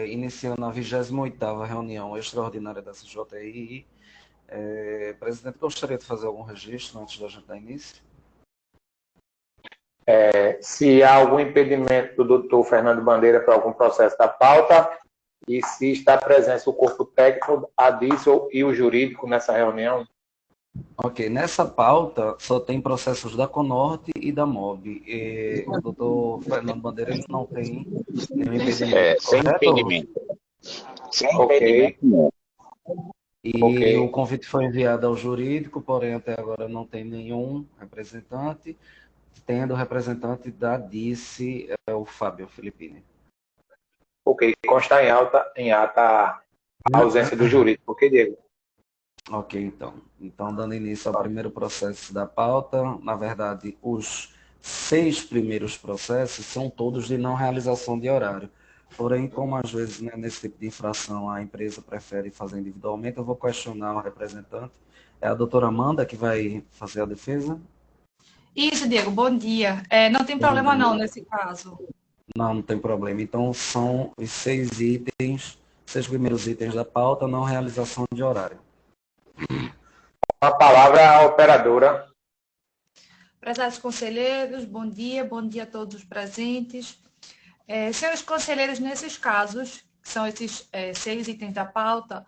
iniciando a 28ª reunião extraordinária da CJRI. Presidente, gostaria de fazer algum registro antes da gente dar início? Se há algum impedimento do doutor Fernando Bandeira para algum processo da pauta e se está presente o corpo técnico, a diesel e o jurídico nessa reunião. Ok, nessa pauta só tem processos da Conorte e da MOB. E o doutor Fernando Bandeira ele não tem nenhum impedimento, Sem correto? impedimento. Sem Ok. impedimento, não. E Ok. o convite foi enviado ao jurídico, porém até agora não tem nenhum representante. Tendo o representante da DICE, o Fábio Filippini. Ok, consta em ata a ausência do jurídico. Ok, Diego? Ok, então. Então, dando início ao primeiro processo da pauta, na verdade, os 6 primeiros processos são todos de não realização de horário. Porém, como às vezes, né, nesse tipo de infração a empresa prefere fazer individualmente, eu vou questionar o representante. É a doutora Amanda que vai fazer a defesa? Isso, Diego, bom dia. Não tem problema não nesse caso. Não tem problema. Então, são os 6 primeiros itens da pauta, não realização de horário. A palavra à operadora. Prezados conselheiros, bom dia a todos os presentes. Senhores conselheiros, nesses casos, que são esses 6 itens da pauta,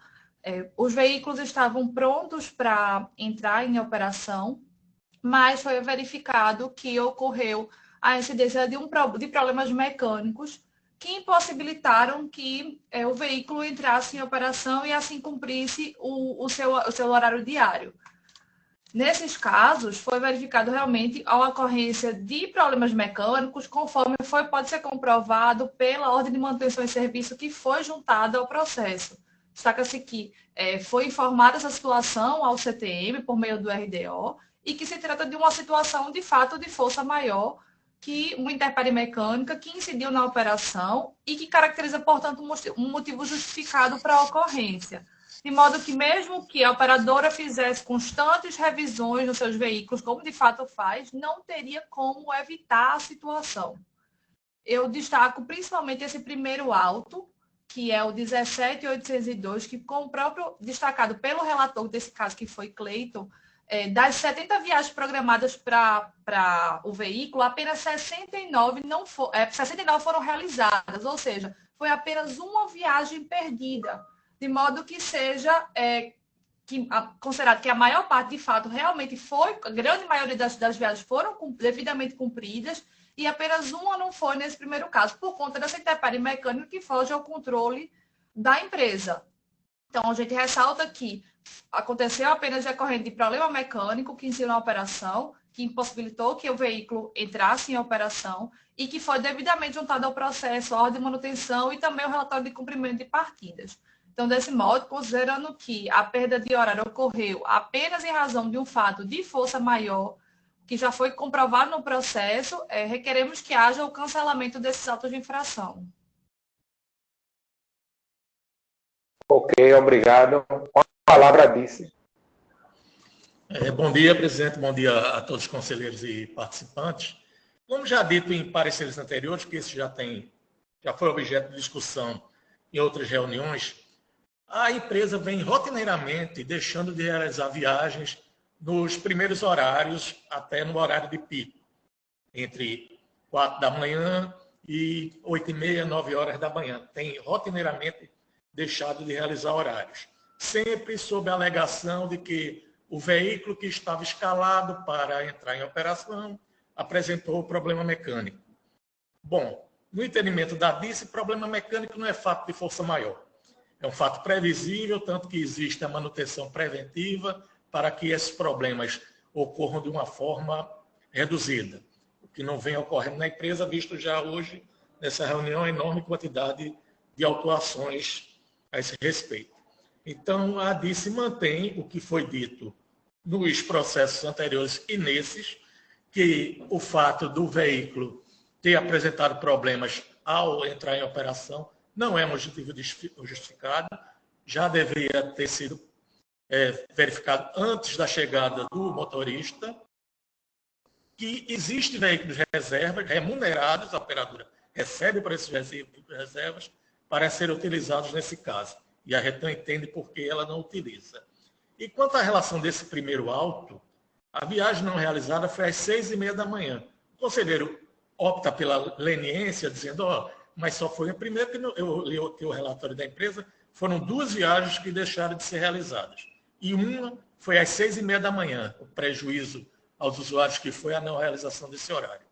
os veículos estavam prontos para entrar em operação, mas foi verificado que ocorreu a incidência de problemas mecânicos que impossibilitaram que o veículo entrasse em operação e assim cumprisse o seu horário diário. Nesses casos, foi verificado realmente a ocorrência de problemas mecânicos, conforme pode ser comprovado pela ordem de manutenção e serviço que foi juntada ao processo. Destaca-se que foi informada essa situação ao CTM por meio do RDO e que se trata de uma situação de fato de força maior, que uma intempérie mecânica que incidiu na operação e que caracteriza, portanto, um motivo justificado para a ocorrência. De modo que, mesmo que a operadora fizesse constantes revisões nos seus veículos, como de fato faz, não teria como evitar a situação. Eu destaco principalmente esse primeiro auto, que é o 17802, que, como próprio destacado pelo relator desse caso, que foi Cleiton, das 70 viagens programadas para o veículo, apenas 69 foram realizadas, ou seja, foi apenas uma viagem perdida, de modo que seja considerado que a maior parte, de fato, realmente foi, a grande maioria das viagens foram devidamente cumpridas, e apenas uma não foi nesse primeiro caso, por conta dessa intempérie mecânica que foge ao controle da empresa. Então, a gente ressalta que aconteceu apenas decorrente de problema mecânico que incidiu na operação, que impossibilitou que o veículo entrasse em operação e que foi devidamente juntado ao processo, a ordem de manutenção e também o relatório de cumprimento de partidas. Então, desse modo, considerando que a perda de horário ocorreu apenas em razão de um fato de força maior, que já foi comprovado no processo, requeremos que haja o cancelamento desses autos de infração. Ok, obrigado. Com a palavra disse. Bom dia, presidente. Bom dia a todos os conselheiros e participantes. Como já dito em pareceres anteriores, que esse já foi objeto de discussão em outras reuniões, a empresa vem rotineiramente deixando de realizar viagens nos primeiros horários até no horário de pico, entre 4 da manhã e 8h30, 9 horas da manhã. Tem rotineiramente deixado de realizar horários, sempre sob a alegação de que o veículo que estava escalado para entrar em operação apresentou problema mecânico. Bom, no entendimento da DICE, problema mecânico não é fato de força maior. É um fato previsível, tanto que existe a manutenção preventiva para que esses problemas ocorram de uma forma reduzida. O que não vem ocorrendo na empresa, visto já hoje, nessa reunião, a enorme quantidade de autuações a esse respeito. Então, a DICE mantém o que foi dito nos processos anteriores e nesses, que o fato do veículo ter apresentado problemas ao entrar em operação não é motivo justificado, já deveria ter sido verificado antes da chegada do motorista, que existem veículos reservas remunerados, a operadora recebe por esses reservas para serem utilizados nesse caso. E a RETAM entende por que ela não utiliza. E quanto à relação desse primeiro auto, a viagem não realizada foi às 6h30 da manhã. O conselheiro opta pela leniência, dizendo, mas só foi a primeira que eu li o relatório da empresa, foram 2 viagens que deixaram de ser realizadas. E uma foi às 6h30 da manhã, o prejuízo aos usuários que foi a não realização desse horário.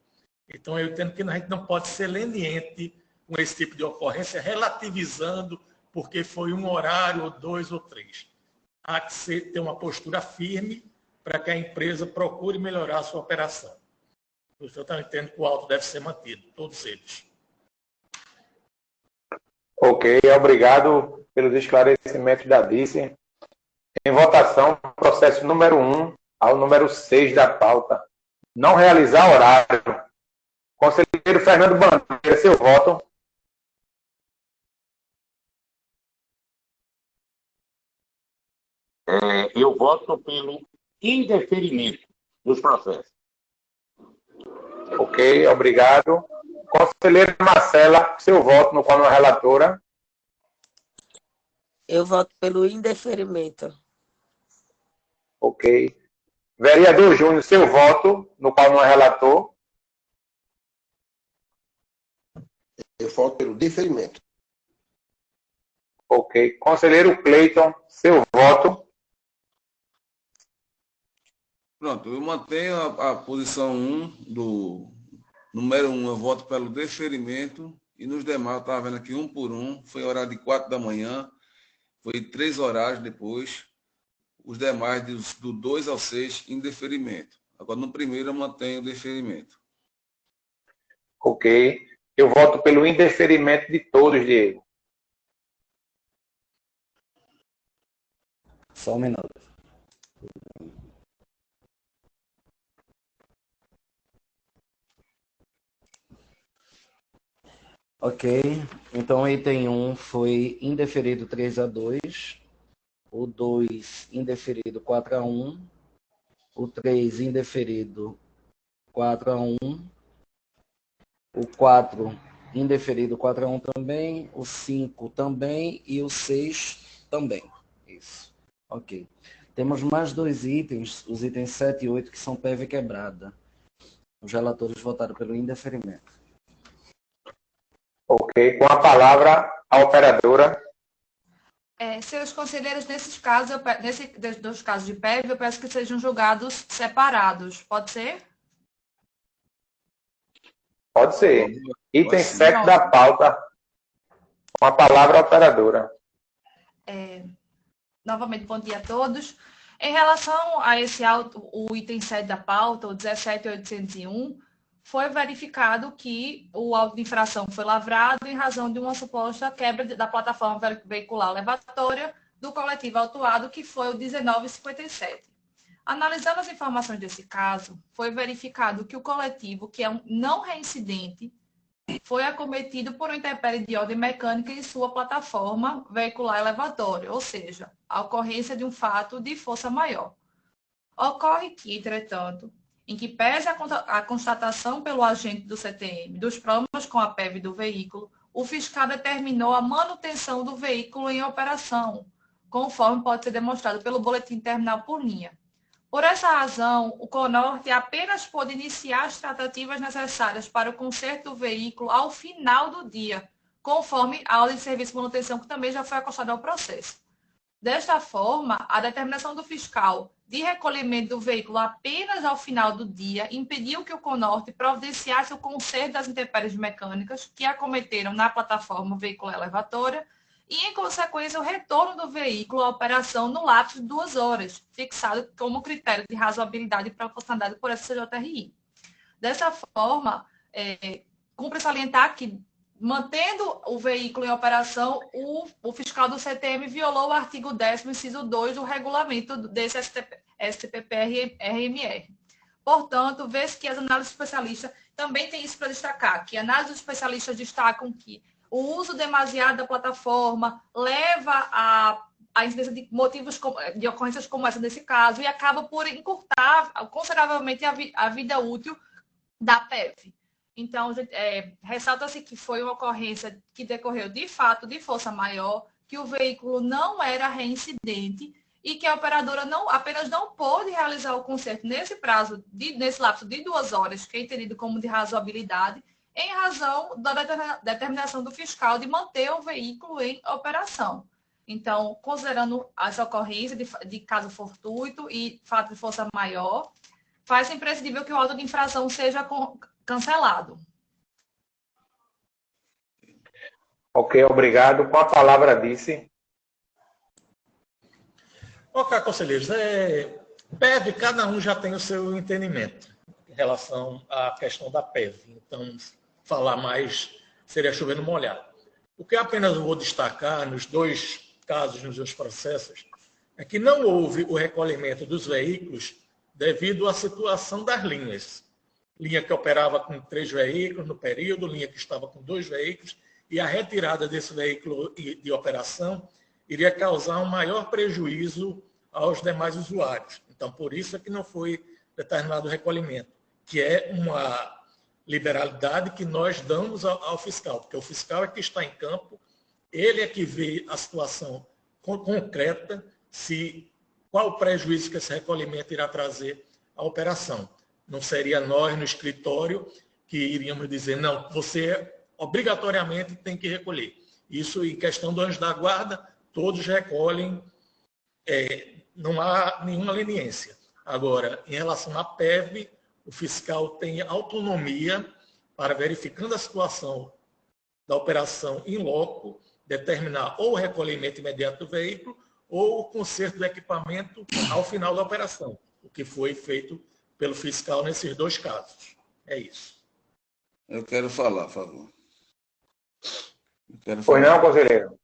Então, eu entendo que a gente não pode ser leniente com esse tipo de ocorrência, relativizando porque foi um horário, ou 2 ou 3. Há que ter uma postura firme para que a empresa procure melhorar a sua operação. Eu também entendo que o auto deve ser mantido, todos eles. Ok, obrigado pelos esclarecimentos da Dice. Em votação, processo número 1 ao número 6 da pauta. Não realizar horário. Conselheiro Fernando Bandeira, seu voto. Eu voto pelo indeferimento dos processos. Ok, obrigado. Conselheira Marcela, seu voto no qual não é relatora. Eu voto pelo indeferimento. Ok. Vereador Júnior, seu voto no qual não é relator. Eu voto pelo deferimento. Ok. Conselheiro Cleiton, seu voto. Pronto, eu mantenho a posição 1 do número 1, eu voto pelo deferimento, e nos demais, eu estava vendo aqui 1 por 1, foi horário de 4 da manhã, foi 3 horários depois, os demais do 2 ao 6 em deferimento. Agora, no primeiro, eu mantenho o deferimento. Ok. Eu voto pelo indeferimento de todos, Diego. Só um minuto. Ok, então o item 1 foi indeferido 3-2, o 2 indeferido 4-1, o 3 indeferido 4-1, o 4 indeferido 4-1 também, o 5 também e o 6 também. Isso, ok. Temos mais 2 itens, os itens 7 e 8, que são PEV quebrada. Os relatores votaram pelo indeferimento. Ok. Com a palavra, a operadora. Senhores conselheiros, nesses casos, nesses 2 casos de PEV, eu peço que sejam julgados separados. Pode ser? Pode ser. Item Pode ser. 7 da pauta. Com a palavra, a operadora. Novamente, bom dia a todos. Em relação a esse auto, o item 7 da pauta, o 17.801, foi verificado que o auto de infração foi lavrado em razão de uma suposta quebra da plataforma veicular levatória do coletivo autuado, que foi o 1957. Analisando as informações desse caso, foi verificado que o coletivo, que é um não reincidente, foi acometido por uma intempérie de ordem mecânica em sua plataforma veicular elevatória, ou seja, a ocorrência de um fato de força maior. Ocorre que, entretanto, em que pese a constatação pelo agente do CTM dos problemas com a PEV do veículo, o fiscal determinou a manutenção do veículo em operação, conforme pode ser demonstrado pelo boletim terminal por linha. Por essa razão, o CONORTE apenas pôde iniciar as tratativas necessárias para o conserto do veículo ao final do dia, conforme a ordem de serviço de manutenção, que também já foi acostada ao processo. Desta forma, a determinação do fiscal de recolhimento do veículo apenas ao final do dia impediu que o CONORTE providenciasse o conserto das intempéries mecânicas que acometeram na plataforma veicular elevatória e, em consequência, o retorno do veículo à operação no lapso de 2 horas, fixado como critério de razoabilidade e proporcionalidade por SCJRI. Dessa forma, cumpre salientar que, mantendo o veículo em operação, o fiscal do CTM violou o artigo 10º, inciso 2 do regulamento desse STPP-RMR. Portanto, vê-se que as análises especialistas também têm isso para destacar, que análises especialistas destacam que o uso demasiado da plataforma leva a incidência de motivos de ocorrências como essa nesse caso e acaba por encurtar consideravelmente a vida útil da PEV. Então, ressalta-se que foi uma ocorrência que decorreu de fato de força maior, que o veículo não era reincidente e que a operadora apenas não pôde realizar o conserto nesse lapso de 2 horas, que é entendido como de razoabilidade, em razão da determinação do fiscal de manter o veículo em operação. Então, considerando as ocorrências de caso fortuito e fato de força maior, faz imprescindível que o auto de infração seja cancelado. Ok, obrigado. Com a palavra, disse. Ok, conselheiros, PEV, cada um já tem o seu entendimento em relação à questão da PEV. Então, falar mais seria chover no molhado. O que apenas vou destacar nos 2 casos, nos 2 processos, é que não houve o recolhimento dos veículos devido à situação das linhas. Linha que operava com 3 veículos no período, linha que estava com 2 veículos, e a retirada desse veículo de operação iria causar um maior prejuízo aos demais usuários. Então, por isso é que não foi determinado o recolhimento, que é uma liberalidade que nós damos ao fiscal, porque o fiscal é que está em campo, ele é que vê a situação concreta, qual o prejuízo que esse recolhimento irá trazer à operação. Não seria nós, no escritório, que iríamos dizer, não, você obrigatoriamente tem que recolher. Isso, em questão do anjo da guarda, todos recolhem, não há nenhuma leniência. Agora, em relação à PEV, o fiscal tem autonomia para, verificando a situação da operação in loco, determinar ou o recolhimento imediato do veículo ou o conserto do equipamento ao final da operação, o que foi feito pelo fiscal nesses 2 casos. É isso. Eu quero falar, por favor. Pois não, conselheiro?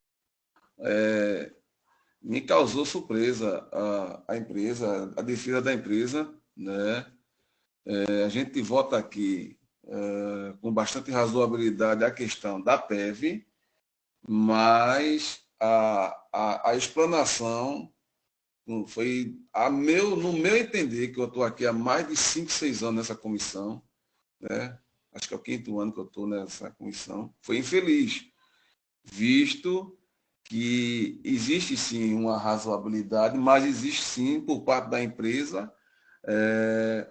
Me causou surpresa a empresa, a defesa da empresa, né? A gente vota aqui com bastante razoabilidade a questão da PEV, mas a explanação foi, no meu entender, que eu estou aqui há mais de 5, 6 anos nessa comissão, né? Acho que é o 5º ano que eu estou nessa comissão, foi infeliz, visto que existe sim uma razoabilidade, mas existe sim, por parte da empresa,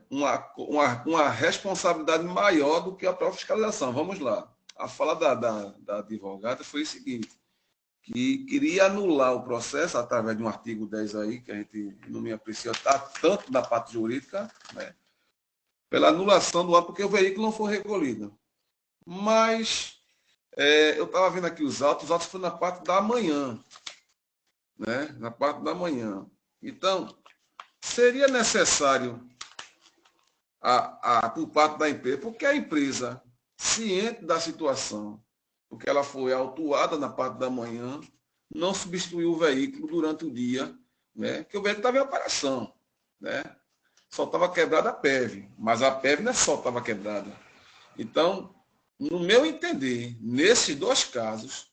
uma responsabilidade maior do que a própria fiscalização. Vamos lá. A fala da advogada foi o seguinte, que queria anular o processo através de um artigo 10 aí, que a gente não me aprecia tanto da parte jurídica, né, pela anulação do ato, porque o veículo não foi recolhido. Mas eu estava vendo aqui os autos foram na parte da manhã, né, na parte da manhã. Então, seria necessário por parte da empresa, porque a empresa, ciente da situação, porque ela foi autuada na parte da manhã, não substituiu o veículo durante o dia, né, que o veículo estava em operação, né, só estava quebrada a PEV, mas a PEV não é só estava quebrada. Então, no meu entender, nesses 2 casos,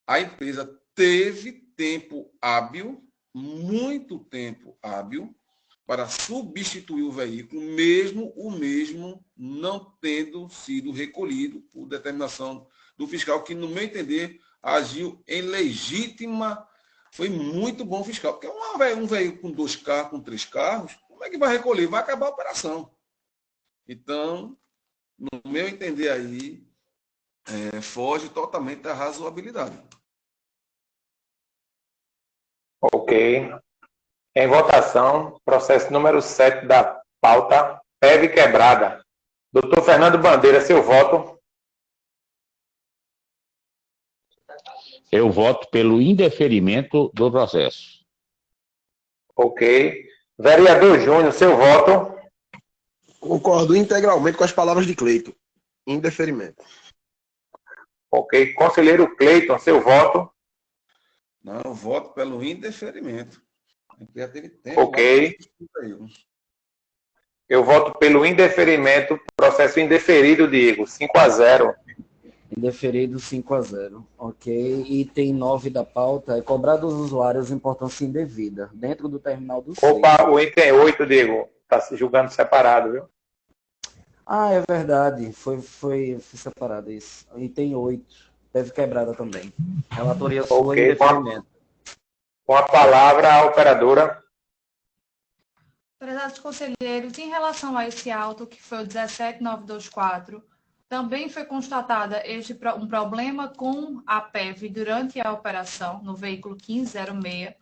a empresa teve tempo hábil, muito tempo hábil, para substituir o veículo, mesmo o mesmo não tendo sido recolhido por determinação do fiscal, que, no meu entender, agiu em legítima, foi muito bom o fiscal. Porque um veículo com 2 carros, com 3 carros, como é que vai recolher? Vai acabar a operação. Então, no meu entender aí, foge totalmente da razoabilidade. Ok. Em votação, processo número 7 da pauta, PEV quebrada. Doutor Fernando Bandeira, seu voto. Eu voto pelo indeferimento do processo. Ok. Vereador Júnior, seu voto. Concordo integralmente com as palavras de Cleiton. Indeferimento. Ok. Conselheiro Cleiton, seu voto. Não, eu voto pelo indeferimento. Já teve tempo. Ok. Eu voto pelo indeferimento. Processo indeferido, Diego. 5-0. Indeferido 5-0. Ok. Item 9 da pauta é cobrar dos usuários importância indevida dentro do terminal do SEI. Opa, o item 8, Diego. Está se julgando separado, viu? Ah, é verdade. Foi separado isso. E tem 8. Teve quebrada também. Relatoria sua em Ok, deferimento. com a palavra a operadora. Prezados conselheiros, em relação a esse auto, que foi o 17924, também foi constatada um problema com a PEV durante a operação no veículo 1506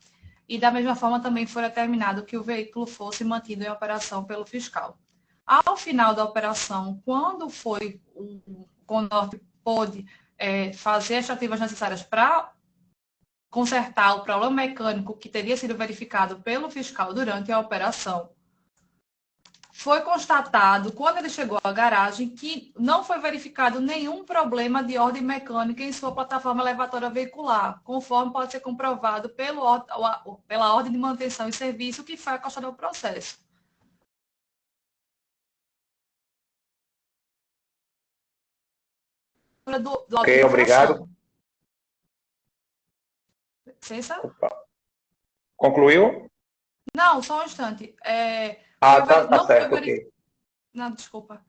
e da mesma forma também foi determinado que o veículo fosse mantido em operação pelo fiscal. Ao final da operação, quando foi o CONORP pôde fazer as ativas necessárias para consertar o problema mecânico que teria sido verificado pelo fiscal durante a operação, foi constatado, quando ele chegou à garagem, que não foi verificado nenhum problema de ordem mecânica em sua plataforma elevatória veicular, conforme pode ser comprovado pela ordem de manutenção e serviço que foi acostada ao processo. Do auto de Ok, infração. obrigado. Licença? Concluiu? Não, só um instante. Tá certo, ok. Não, desculpa.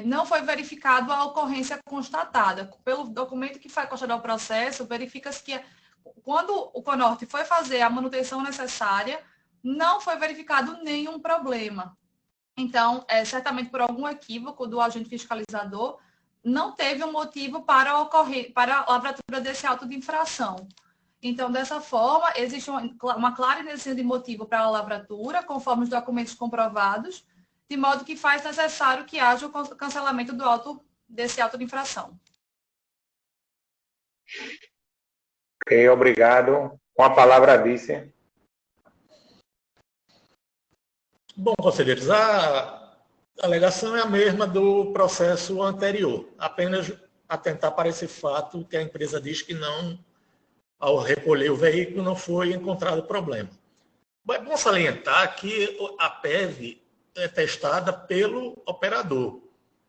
Não foi verificado a ocorrência constatada. Pelo documento que foi acostado ao processo, verifica-se que quando o CONORT foi fazer a manutenção necessária, não foi verificado nenhum problema. Então, certamente por algum equívoco do agente fiscalizador, não teve um motivo para a lavratura desse auto de infração. Então, dessa forma, existe uma clara inexistência de motivo para a lavratura, conforme os documentos comprovados, de modo que faz necessário que haja o cancelamento desse auto de infração. Ok, obrigado. Com a palavra a vice. Bom, conselheiros, a alegação é a mesma do processo anterior, apenas atentar para esse fato que a empresa diz que não, ao recolher o veículo, não foi encontrado problema. É bom salientar que a PEV é testada pelo operador.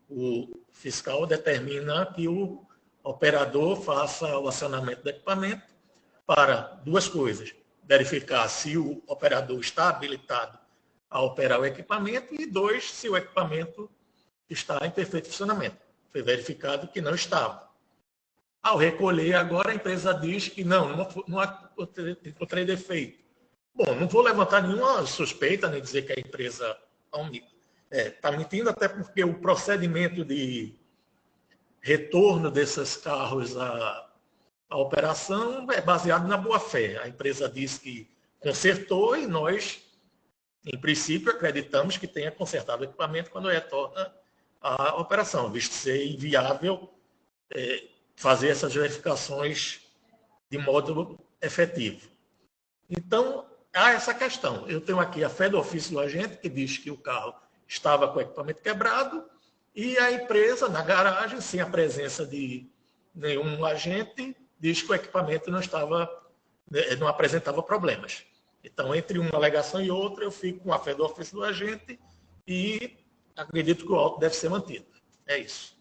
O fiscal determina que o operador faça o acionamento do equipamento para duas coisas: verificar se o operador está habilitado a operar o equipamento e, dois, se o equipamento está em perfeito funcionamento. Foi verificado que não estava. Ao recolher agora, a empresa diz que não encontrei defeito. Bom, não vou levantar nenhuma suspeita, nem dizer que a empresa está mentindo, até porque o procedimento de retorno desses carros à operação é baseado na boa-fé. A empresa diz que consertou e nós, em princípio, acreditamos que tenha consertado o equipamento quando retorna à operação, visto ser inviável fazer essas verificações de modo efetivo. Então, há essa questão. Eu tenho aqui a fé do ofício do agente, que diz que o carro estava com o equipamento quebrado, e a empresa, na garagem, sem a presença de nenhum agente, diz que o equipamento não apresentava problemas. Então, entre uma alegação e outra, eu fico com a fé do ofício do agente e acredito que o auto deve ser mantido. É isso.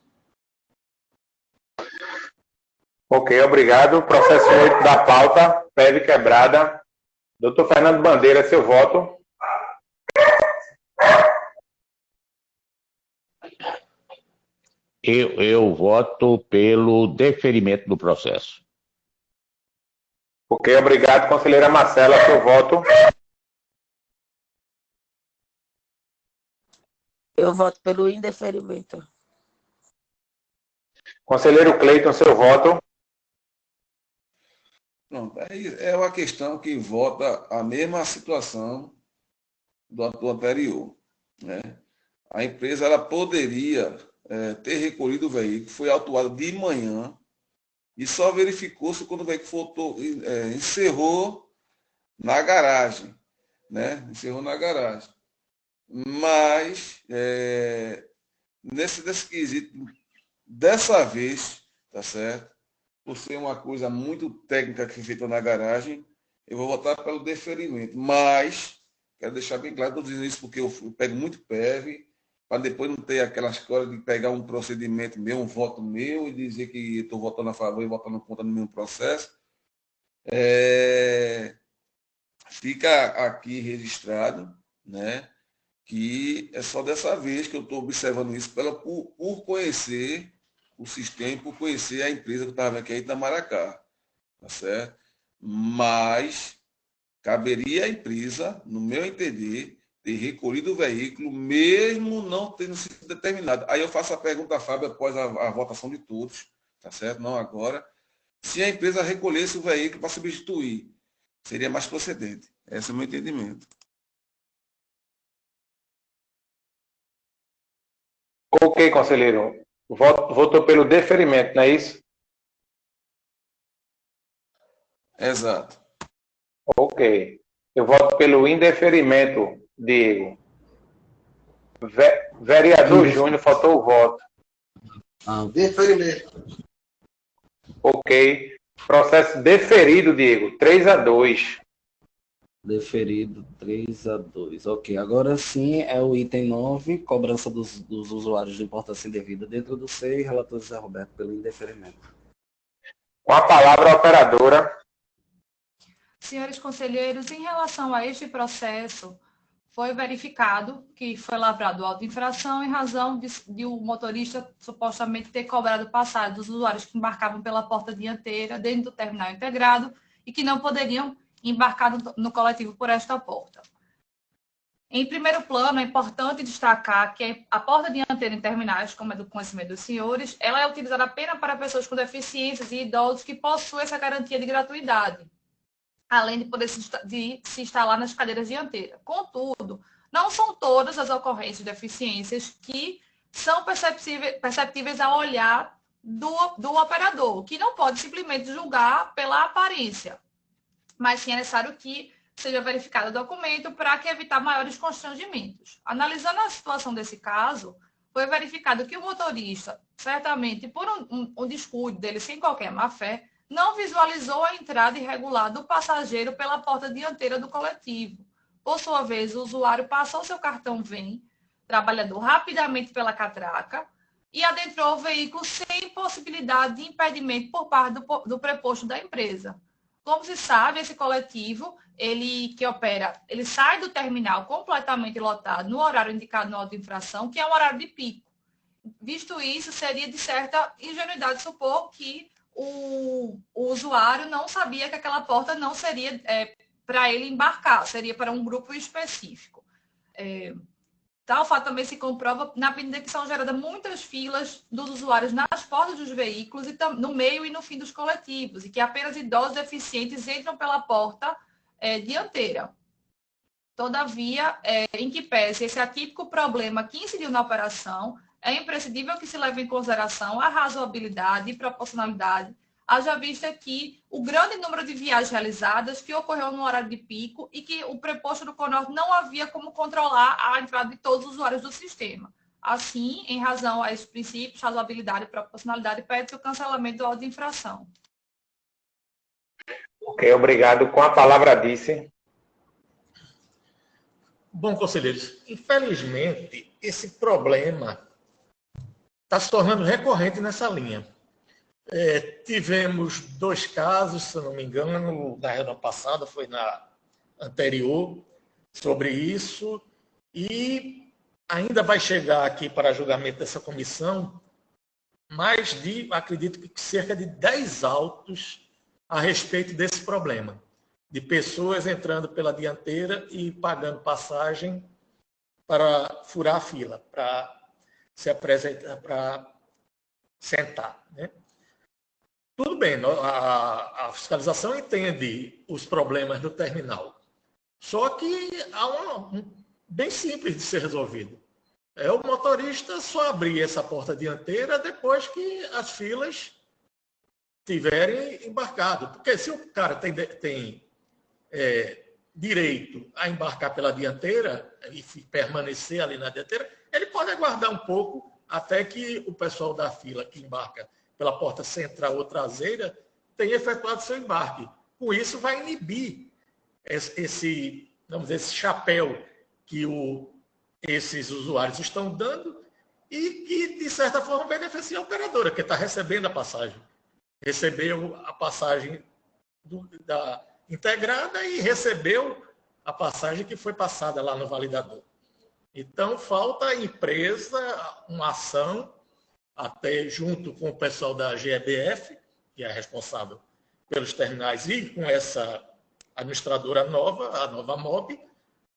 Ok, obrigado. Processo 8 da pauta, PEV quebrada. Doutor Fernando Bandeira, seu voto. Eu voto pelo deferimento do processo. Ok, obrigado. Conselheira Marcela, seu voto. Eu voto pelo indeferimento. Conselheiro Cleiton, seu voto. Pronto, é uma questão que volta à mesma situação do anterior, né? A empresa ela poderia ter recolhido o veículo, foi autuado de manhã e só verificou-se quando o veículo encerrou na garagem, né? Encerrou na garagem. Mas, nesse quesito, dessa vez, tá certo? Por ser uma coisa muito técnica que foi feita na garagem, eu vou votar pelo deferimento. Mas, quero deixar bem claro, estou dizendo isso porque eu pego muito PEV, para depois não ter aquela escola de pegar um procedimento meu, um voto meu, e dizer que estou votando a favor e votando contra no mesmo processo. Fica aqui registrado, né, que é só dessa vez que eu estou observando isso por conhecer o sistema, por conhecer a empresa que eu estava vendo aqui em Itamaracá, tá certo? Mas caberia à empresa, no meu entender, ter recolhido o veículo, mesmo não tendo sido determinado. Aí eu faço a pergunta, Fábio, após a votação de todos, tá certo? Não agora. Se a empresa recolhesse o veículo para substituir, seria mais procedente. Esse é o meu entendimento. Ok, conselheiro. Votou pelo deferimento, não é isso? Exato. Ok. Eu voto pelo indeferimento, Diego. Vereador Júnior, faltou o voto. Deferimento. Ok. Processo deferido, Diego. 3-2. Deferido 3-2. Ok, agora sim é o item 9, cobrança dos usuários de importância indevida dentro do SEI, relator José Roberto pelo indeferimento. Com a palavra a operadora. Senhores conselheiros, em relação a este processo, foi verificado que foi lavrado auto de infração em razão de o motorista supostamente ter cobrado passagem dos usuários que embarcavam pela porta dianteira dentro do terminal integrado e que não poderiam embarcar no coletivo por esta porta. Em primeiro plano, é importante destacar que a porta dianteira em terminais, como é do conhecimento dos senhores, ela é utilizada apenas para pessoas com deficiências e idosos que possuem essa garantia de gratuidade, além de poder se instalar nas cadeiras dianteiras. Contudo, não são todas as ocorrências de deficiências que são perceptíveis ao olhar do operador, que não pode simplesmente julgar pela aparência, mas sim é necessário que seja verificado o documento para que evitar maiores constrangimentos. Analisando a situação desse caso, foi verificado que o motorista, certamente por um descuido dele sem qualquer má-fé, não visualizou a entrada irregular do passageiro pela porta dianteira do coletivo. Por sua vez, o usuário passou seu cartão VEM, trabalhador, rapidamente pela catraca e adentrou o veículo sem possibilidade de impedimento por parte do preposto da empresa. Como se sabe, esse coletivo, ele sai do terminal completamente lotado no horário indicado no auto de infração, que é um horário de pico. Visto isso, seria de certa ingenuidade supor que o usuário não sabia que aquela porta não seria para ele embarcar, seria para um grupo específico. Tal fato também se comprova na medida que são geradas muitas filas dos usuários nas portas dos veículos, e no meio e no fim dos coletivos, e que apenas idosos deficientes entram pela porta dianteira. Todavia, em que pese esse atípico problema que incidiu na operação, é imprescindível que se leve em consideração a razoabilidade e proporcionalidade, haja vista que o grande número de viagens realizadas que ocorreu no horário de pico e que o preposto do CONOR não havia como controlar a entrada de todos os usuários do sistema. Assim, em razão a esses princípios, razoabilidade e proporcionalidade, pede-se o cancelamento do auto de infração. Ok, obrigado. Com a palavra, Disse. Bom, conselheiros, infelizmente, esse problema está se tornando recorrente nessa linha. Tivemos 2 casos, se não me engano, na reunião passada, foi na anterior, sobre isso, e ainda vai chegar aqui para julgamento dessa comissão mais de, acredito que cerca de 10 autos a respeito desse problema, de pessoas entrando pela dianteira e pagando passagem para furar a fila, para se apresentar, para sentar, né? Tudo bem, a fiscalização entende os problemas do terminal. Só que há bem simples de ser resolvido. É o motorista só abrir essa porta dianteira depois que as filas tiverem embarcado. Porque se o cara tem direito a embarcar pela dianteira e permanecer ali na dianteira, ele pode aguardar um pouco até que o pessoal da fila que embarca pela porta central ou traseira tenha efetuado seu embarque. Com isso, vai inibir esse chapéu que esses usuários estão dando e que, de certa forma, beneficia a operadora, que está recebendo a passagem. Recebeu a passagem integrada e recebeu a passagem que foi passada lá no validador. Então, falta a empresa uma ação, até junto com o pessoal da GEBF, que é responsável pelos terminais, e com essa administradora nova, a Nova Mob,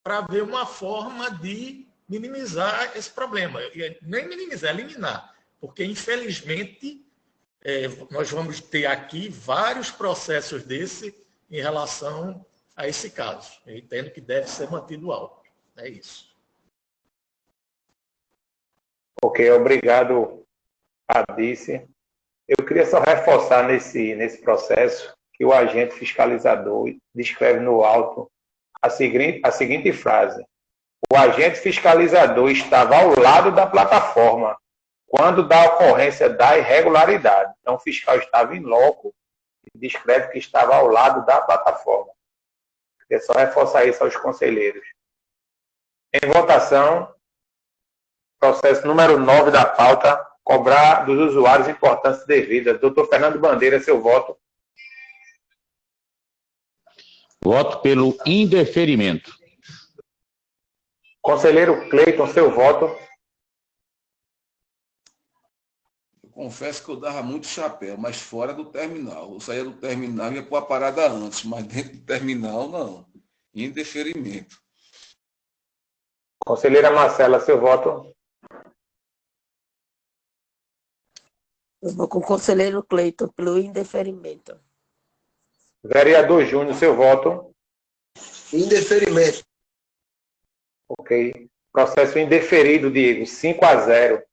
para ver uma forma de minimizar esse problema. E nem minimizar, eliminar. Porque, infelizmente, nós vamos ter aqui vários processos desse em relação a esse caso. Eu entendo que deve ser mantido alto. É isso. Ok, obrigado, Adice. Eu queria só reforçar nesse processo que o agente fiscalizador descreve no auto a seguinte frase: o agente fiscalizador estava ao lado da plataforma quando da ocorrência da irregularidade. Então, o fiscal estava em loco e descreve que estava ao lado da plataforma. É só reforçar isso aos conselheiros. Em votação, processo número 9 da pauta, cobrar dos usuários importância devida. Doutor Fernando Bandeira, seu voto. Voto pelo indeferimento. Conselheiro Cleiton, seu voto. Eu confesso que eu dava muito chapéu, mas fora do terminal. Eu saía do terminal e ia pôr a parada antes, mas dentro do terminal, não. Indeferimento. Conselheira Marcela, seu voto. Eu vou com o conselheiro Cleiton, pelo indeferimento. Vereador Júnior, seu voto. Indeferimento. Ok. Processo indeferido, Diego. 5-0.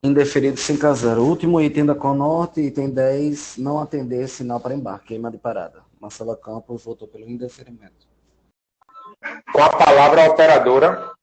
Indeferido 5-0. Último item da Conorte, item 10, não atender sinal para embarque, queima de parada. Marcela Campos votou pelo indeferimento. Com a palavra a operadora.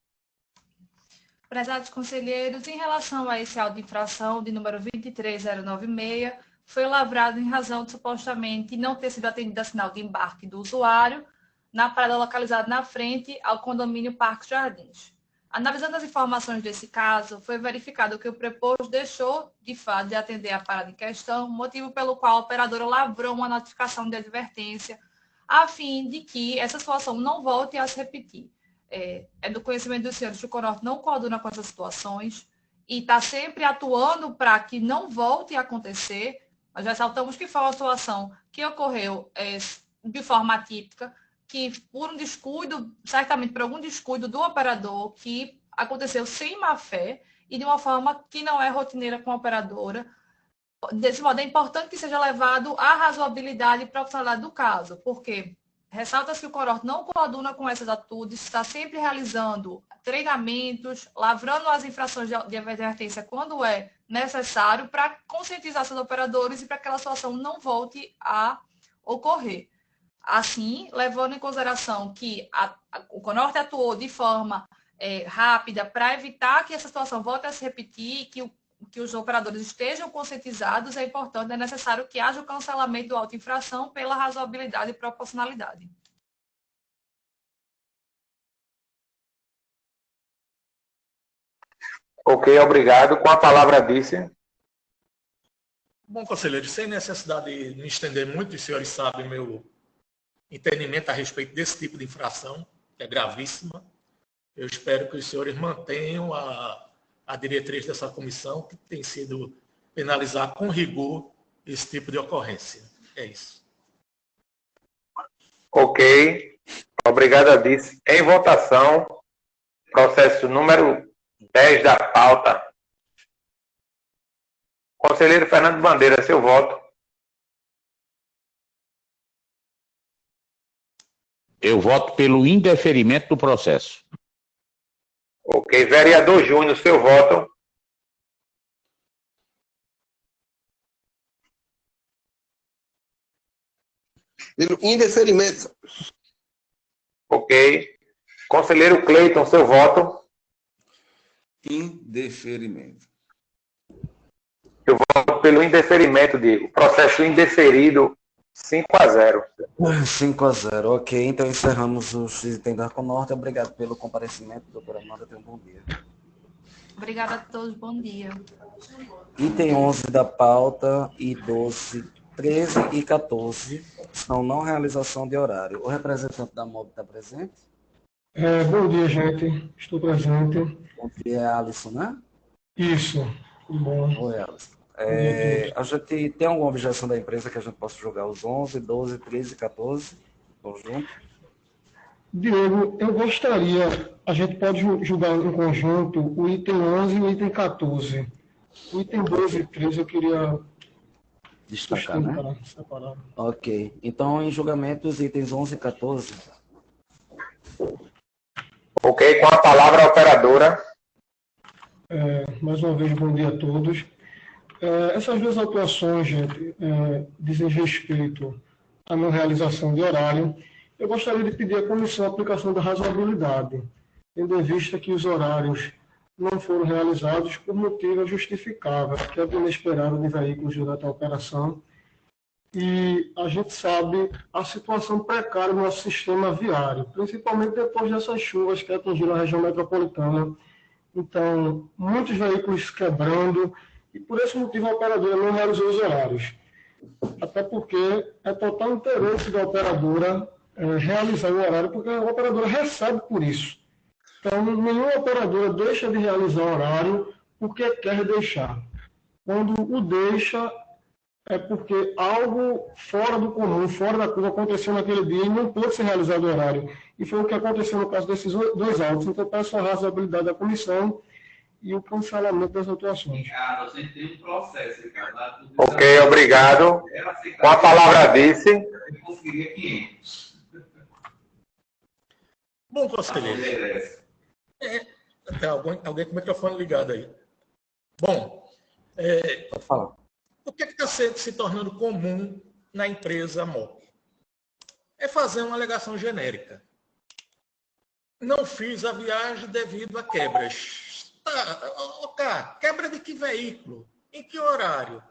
Prezados conselheiros, em relação a esse auto de infração de número 23096, foi lavrado em razão de supostamente não ter sido atendido a sinal de embarque do usuário na parada localizada na frente ao condomínio Parques Jardins. Analisando as informações desse caso, foi verificado que o preposto deixou, de fato, de atender a parada em questão, motivo pelo qual a operadora lavrou uma notificação de advertência, a fim de que essa situação não volte a se repetir. É do conhecimento dos senhores que o Conorte não coaduna com essas situações e está sempre atuando para que não volte a acontecer. Nós ressaltamos que foi uma situação que ocorreu de forma atípica, que por um descuido, certamente por algum descuido do operador, que aconteceu sem má fé e de uma forma que não é rotineira com a operadora. Desse modo, é importante que seja levado à razoabilidade e profissionalidade do caso, porque ressalta-se que o Conorte não coaduna com essas atitudes, está sempre realizando treinamentos, lavrando as infrações de advertência quando é necessário para conscientizar seus operadores e para que aquela situação não volte a ocorrer. Assim, levando em consideração que o Conorte atuou de forma rápida para evitar que essa situação volte a se repetir, que os operadores estejam conscientizados, é importante, é necessário que haja o cancelamento do auto de infração pela razoabilidade e proporcionalidade. Ok, obrigado. Com a palavra, Dice. Bom, conselheiro, sem necessidade de me estender muito, os senhores sabem meu entendimento a respeito desse tipo de infração, que é gravíssima. Eu espero que os senhores mantenham a diretriz dessa comissão, que tem sido penalizar com rigor esse tipo de ocorrência. É isso. Ok. Obrigado, Adice. Em votação, processo número 10 da pauta. Conselheiro Fernando Bandeira, seu voto. Eu voto pelo indeferimento do processo. Ok. Vereador Júnior, seu voto. Pelo indeferimento. Ok. Conselheiro Cleiton, seu voto. Indeferimento. Eu voto pelo indeferimento, Diego. Processo indeferido, 5-0. 5-0, ok. Então encerramos os itens da Conorte. Obrigado pelo comparecimento, doutora Amanda. Tenha um bom dia. Obrigada a todos, bom dia. Item 11 da pauta e 12, 13 e 14 são não realização de horário. O representante da MOB está presente? Bom dia, gente. Estou presente. Bom dia, Alisson, né? Isso. Tudo bom. Oi, Alisson. Bom dia a A todos. gente tem alguma objeção da empresa que a gente possa jogar os 11, 12, 13 e 14 conjunto? Diego, eu gostaria, a gente pode julgar em conjunto o item 11 e o item 14. O item 12 e 13 eu queria Destacar, né? separar. Ok. Então, em julgamento, os itens 11 e 14. Ok, com a palavra a operadora. Mais uma vez, bom dia a todos. Essas duas atuações, gente, dizem respeito à não realização de horário. Eu gostaria de pedir à comissão a aplicação da razoabilidade, tendo em vista que os horários não foram realizados por motivo justificável, que é do inesperado de veículos durante a operação. E a gente sabe a situação precária do nosso sistema viário, principalmente depois dessas chuvas que atingiram a região metropolitana. Então, muitos veículos quebrando, e por esse motivo a operadora não realizou os horários. Até porque é total interesse da operadora realizar o horário, porque a operadora recebe por isso. Então, nenhuma operadora deixa de realizar o horário porque quer deixar. Quando o deixa, é porque algo fora do comum, fora da curva, aconteceu naquele dia e não pôde ser realizado o horário. E foi o que aconteceu no caso desses dois autos. Então, peço a razoabilidade da comissão e o cancelamento das atuações. Ricardo, a gente tem um processo, Ricardo. Ok, obrigado. Com a palavra vice. Eu conseguiria 500. Bom, conselheiro. Tem alguém com o microfone ligado aí. Bom, Pode falar. o que está se tornando comum na empresa MOP? É fazer uma alegação genérica. Não fiz a viagem devido a quebras. Tá, quebra de que veículo? Em que horário?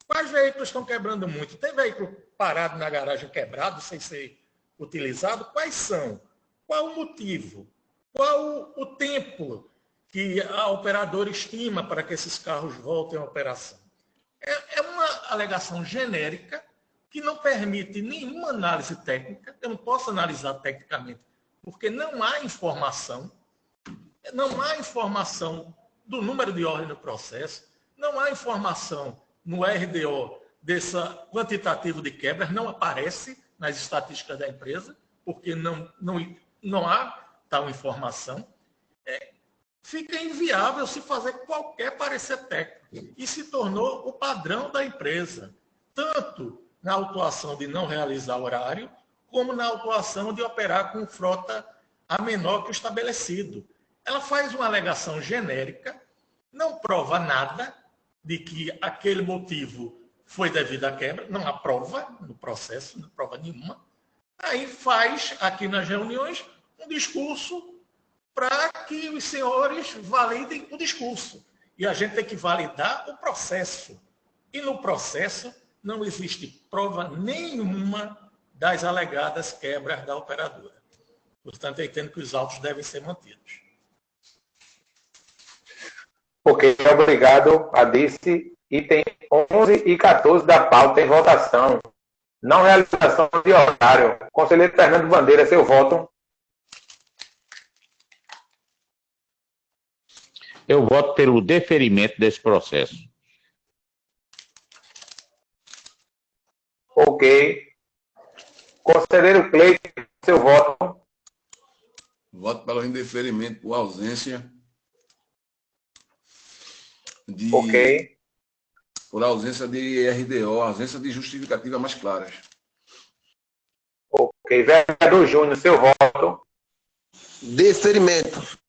Quais veículos estão quebrando muito? Tem veículo parado na garagem quebrado, sem ser utilizado? Quais são? Qual o motivo? Qual o tempo que a operadora estima para que esses carros voltem à operação? É uma alegação genérica que não permite nenhuma análise técnica. Eu não posso analisar tecnicamente, porque não há informação do número de ordem no processo, não há informação no RDO desse quantitativo de quebras, não aparece nas estatísticas da empresa, porque não há tal informação. Fica inviável se fazer qualquer parecer técnico e se tornou o padrão da empresa, tanto na autuação de não realizar horário, como na autuação de operar com frota a menor que o estabelecido. Ela faz uma alegação genérica, não prova nada de que aquele motivo foi devido à quebra, não há prova no processo, não há prova nenhuma. Aí faz, aqui nas reuniões, um discurso para que os senhores validem o discurso. E a gente tem que validar o processo. E no processo não existe prova nenhuma das alegadas quebras da operadora. Portanto, eu entendo que os autos devem ser mantidos. Ok, obrigado, Adice. Item 11 e 14 da pauta em votação. Não realização de horário. Conselheiro Fernando Bandeira, seu voto. Eu voto pelo deferimento desse processo. Ok. Conselheiro Cleiton, seu voto. Voto pelo indeferimento por ausência Ok. por ausência de RDO, ausência de justificativa mais claras. Ok. Vereador Júnior, seu voto. Deferimento.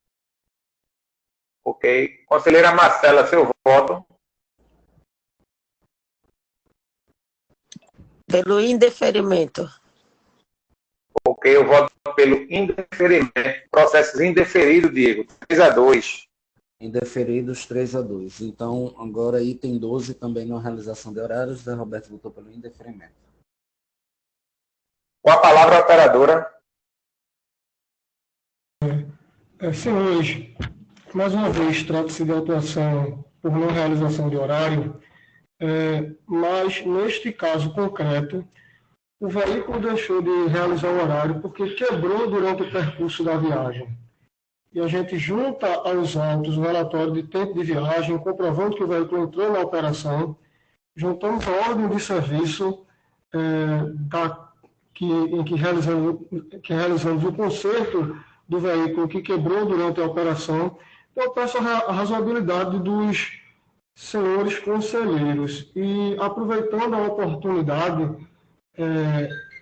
Ok. Conselheira Marcela, seu voto. Pelo indeferimento. Ok, eu voto pelo indeferimento. Processos indeferidos, Diego. 3-2. Indeferidos 3-2. Então, agora item 12 também não realização de horários. Zé Roberto votou pelo indeferimento. Com a palavra a operadora. Senhores, mais uma vez, trata-se de atuação por não realização de horário, mas neste caso concreto, o veículo deixou de realizar o horário porque quebrou durante o percurso da viagem. E a gente junta aos autos o relatório de tempo de viagem, comprovando que o veículo entrou na operação, juntamos a ordem de serviço em que realizamos o conserto do veículo que quebrou durante a operação. Eu peço a razoabilidade dos senhores conselheiros. E, aproveitando a oportunidade,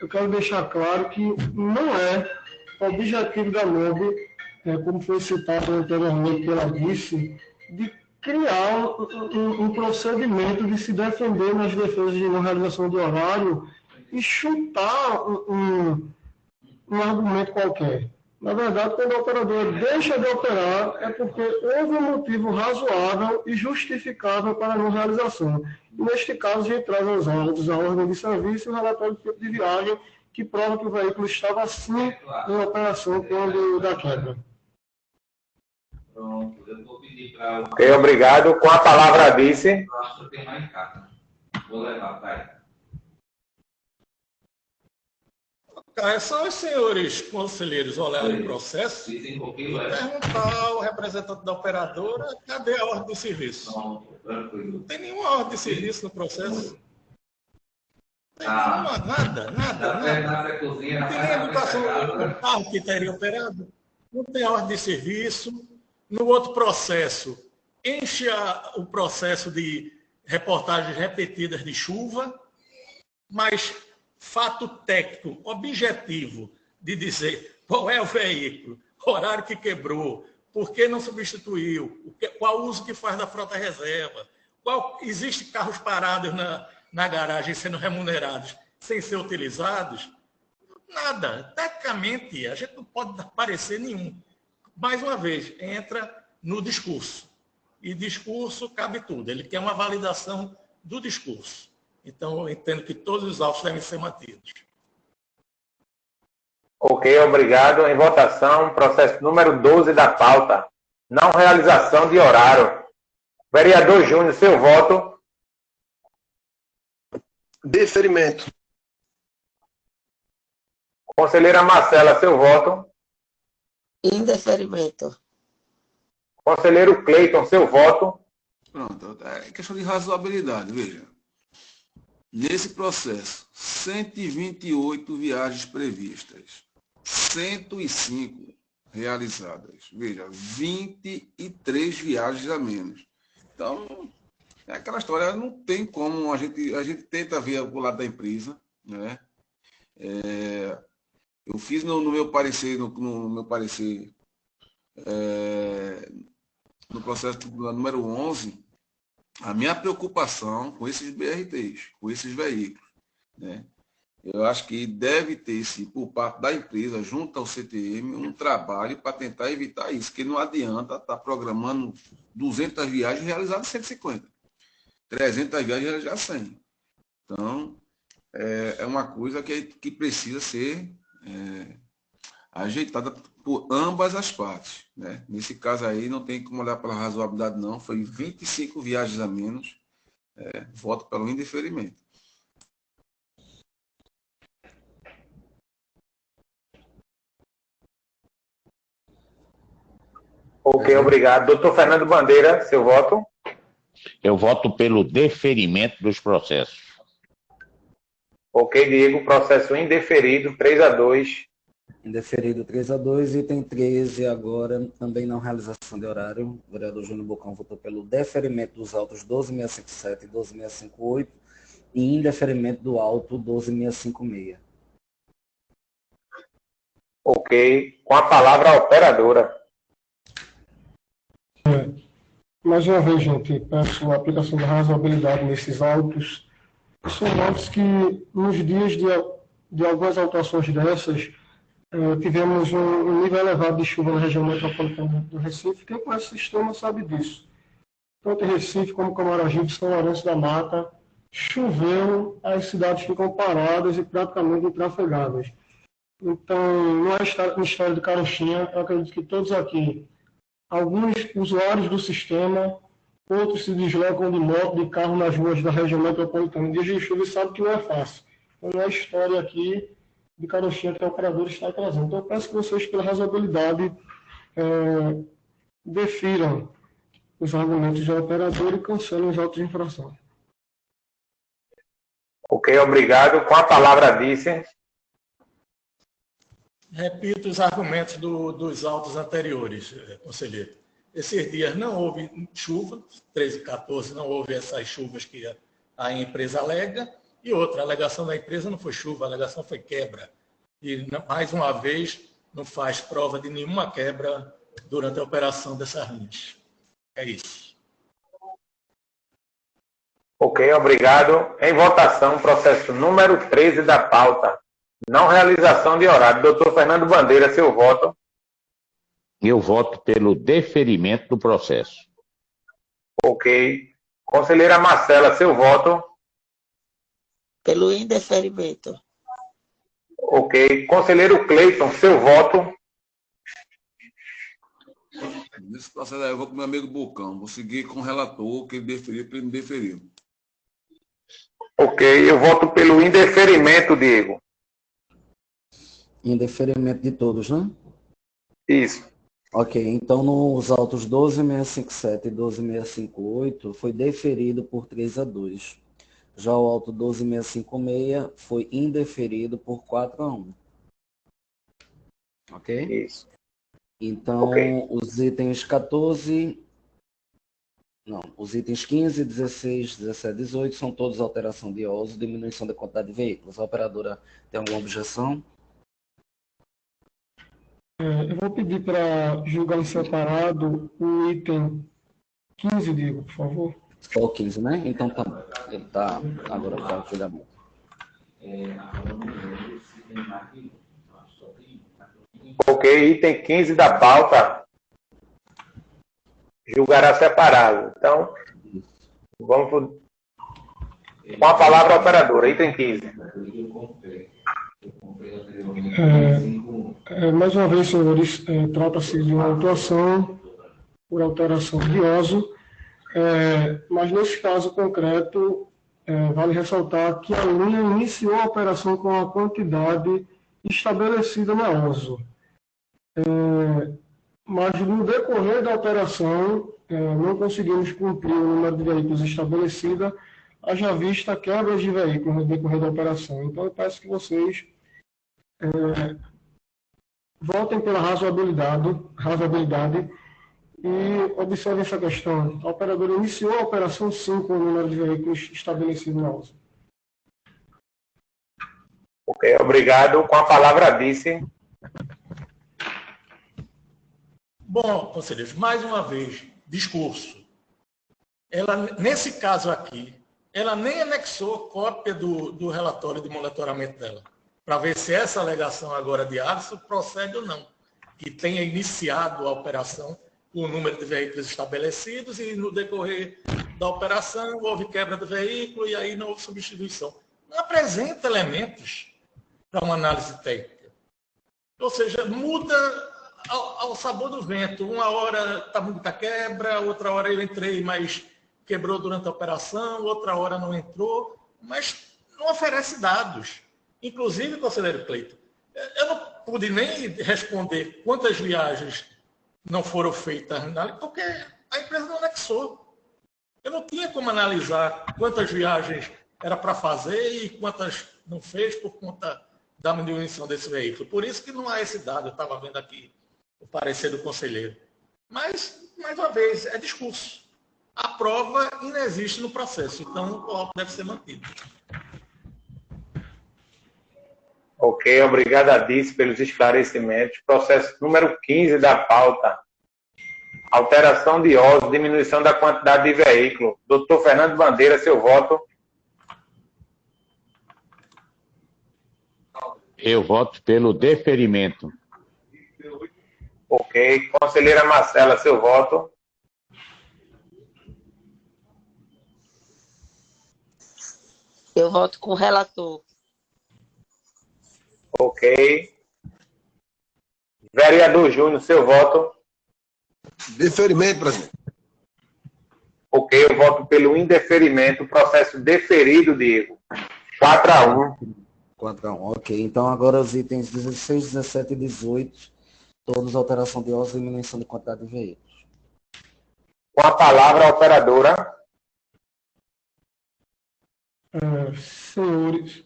eu quero deixar claro que não é objetivo da NOB, como foi citado anteriormente pela vice, de criar um procedimento de se defender nas defesas de não realização de horário e chutar um argumento qualquer. Na verdade, quando a operadora deixa de operar, é porque houve um motivo razoável e justificável para a não realização. E, neste caso, a gente traz aos autos a ordem de serviço e o relatório de tempo de viagem, que prova que o veículo estava, sim, em operação quando da quebra. Pronto, eu vou pedir para... Ok, obrigado. Com a palavra a vice. Eu acho que eu tenho mais em casa. Vou levar, vai. É só os senhores conselheiros olharem o processo e perguntar ao representante da operadora cadê a ordem de serviço. Não tem nenhuma ordem de serviço no processo. Não tem nenhuma, nada. Não tem nem educação do carro que teria operado. Não tem ordem de serviço. No outro processo, enche o processo de reportagens repetidas de chuva, mas fato técnico, objetivo, de dizer qual é o veículo, horário que quebrou, por que não substituiu, qual o uso que faz da frota reserva, existe carros parados na garagem sendo remunerados sem ser utilizados, nada. Tecnicamente, a gente não pode dar parecer nenhum. Mais uma vez, entra no discurso. E discurso cabe tudo. Ele quer uma validação do discurso. Então, eu entendo que todos os autos devem ser mantidos. Ok, obrigado. Em votação, processo número 12 da pauta. Não realização de horário. Vereador Júnior, seu voto. Deferimento. Conselheira Marcela, seu voto. Indeferimento. Conselheiro Cleiton, seu voto. Pronto, é questão de razoabilidade, veja. Nesse processo, 128 viagens previstas, 105 realizadas. Veja, 23 viagens a menos. Então, é aquela história, não tem como, a gente tenta ver o lado da empresa, né? Eu fiz no meu parecer, no processo número 11, a minha preocupação com esses BRTs, com esses veículos, né? Eu acho que deve ter, sim, por parte da empresa, junto ao CTM, um trabalho para tentar evitar isso, que não adianta estar programando 200 viagens e realizar 150, 300 viagens e realizar 100. Então, é uma coisa que precisa ser ajeitada por ambas as partes, né? Nesse caso aí, não tem como olhar pela razoabilidade, não. Foi 25 viagens a menos. Voto pelo indeferimento. Ok, obrigado. Doutor Fernando Bandeira, seu voto. Eu voto pelo deferimento dos processos. Ok, Diego. Processo indeferido, 3-2. Indeferido 3-2, item 13 agora, também não realização de horário. O vereador Júnior Bocão votou pelo deferimento dos autos 12657 e 12658 e indeferimento do auto 12656. Ok. Com a palavra a operadora. Mais uma vez, gente, peço a aplicação da razoabilidade nesses autos. São autos que, nos dias de algumas autuações dessas, tivemos um nível elevado de chuva na região metropolitana do Recife. Quem conhece o sistema sabe disso. Tanto em Recife como Camaragibe, São Lourenço da Mata, choveu, as cidades ficam paradas e praticamente intrafegáveis. Então, não é mistério de carochinha. Eu acredito que todos aqui, alguns usuários do sistema, outros se deslocam de moto, de carro nas ruas da região metropolitana. Em dias de chuva, sabe que não é fácil. não é a história aqui de carochinha que a operadora está trazendo. Então, eu peço que vocês, pela razoabilidade, defiram os argumentos da operadora e cancelem os autos de infração. Ok, obrigado. Com a palavra, Disse. Repito os argumentos dos autos anteriores, conselheiro. Esses dias não houve chuva, 13 e 14, não houve essas chuvas que a empresa alega, e outra, a alegação da empresa não foi chuva, a alegação foi quebra. E, mais uma vez, não faz prova de nenhuma quebra durante a operação dessas linhas. É isso. Ok, obrigado. Em votação, processo número 13 da pauta. Não realização de horário. Doutor Fernando Bandeira, seu voto. Eu voto pelo deferimento do processo. Ok. Conselheira Marcela, seu voto. Pelo indeferimento. Ok. Conselheiro Cleiton, seu voto. Nesse processo aí eu vou com meu amigo Bucão. Vou seguir com o relator, que ele deferiu, porque ele não deferiu. Ok. Eu voto pelo indeferimento, Diego. Indeferimento de todos, né? Isso. Ok, então nos autos 12.657 e 12.658 foi deferido por 3-2. Já o auto 12.656 foi indeferido por 4-1. Ok? Isso. Então, Ok. os itens 14... Não, os itens 15, 16, 17, 18 são todos alteração de uso, diminuição da quantidade de veículos. A operadora tem alguma objeção? Eu vou pedir para julgar em separado o item 15, Diego, por favor. Só o 15, né? Então tá bom. Ele está agora para o julgamento. Ok. Item 15 da pauta. Julgará separado. Então, vamos com a palavra operadora. Item 15. Mais uma vez, senhores, trata-se de uma autuação por alteração de uso, mas nesse caso concreto, vale ressaltar que a linha iniciou a operação com a quantidade estabelecida na uso. Mas no decorrer da operação, não conseguimos cumprir o número de veículos estabelecida, haja vista quebras de veículos no decorrer da operação. Então, eu peço que vocês votem pela razoabilidade e observem essa questão. A operadora iniciou a operação sim com o número de veículos estabelecido na uso. Ok, obrigado. Com a palavra, Disse. Bom, conselheiros, mais uma vez, discurso. Nesse caso aqui, ela nem anexou cópia do relatório de monitoramento dela, para ver se essa alegação agora de Alisson procede ou não, que tenha iniciado a operação com o número de veículos estabelecidos e no decorrer da operação houve quebra do veículo e aí não houve substituição. Não apresenta elementos para uma análise técnica. Ou seja, muda ao sabor do vento. Uma hora está muita quebra, outra hora eu entrei, mas quebrou durante a operação, outra hora não entrou, mas não oferece dados. Inclusive, conselheiro Cleiton, eu não pude nem responder quantas viagens não foram feitas, porque a empresa não anexou. Eu não tinha como analisar quantas viagens era para fazer e quantas não fez por conta da diminuição desse veículo. Por isso que não há esse dado. Eu estava vendo aqui o parecer do conselheiro. Mas, mais uma vez, é discurso. A prova inexiste no processo, então o auto deve ser mantido. Ok, obrigado a Disse pelos esclarecimentos. Processo número 15 da pauta. Alteração de uso, diminuição da quantidade de veículo. Doutor Fernando Bandeira, seu voto. Eu voto pelo deferimento. Ok. Conselheira Marcela, seu voto. Eu voto com o relator. Ok. Vereador Júnior, seu voto. Deferimento, presidente. Ok, eu voto pelo indeferimento. Processo deferido, Diego. 4-1. 4 a 1. Ok. Então agora os itens 16, 17 e 18, todos alteração de ordem e diminuição de quantidade de veículos. Com a palavra a operadora. Senhores,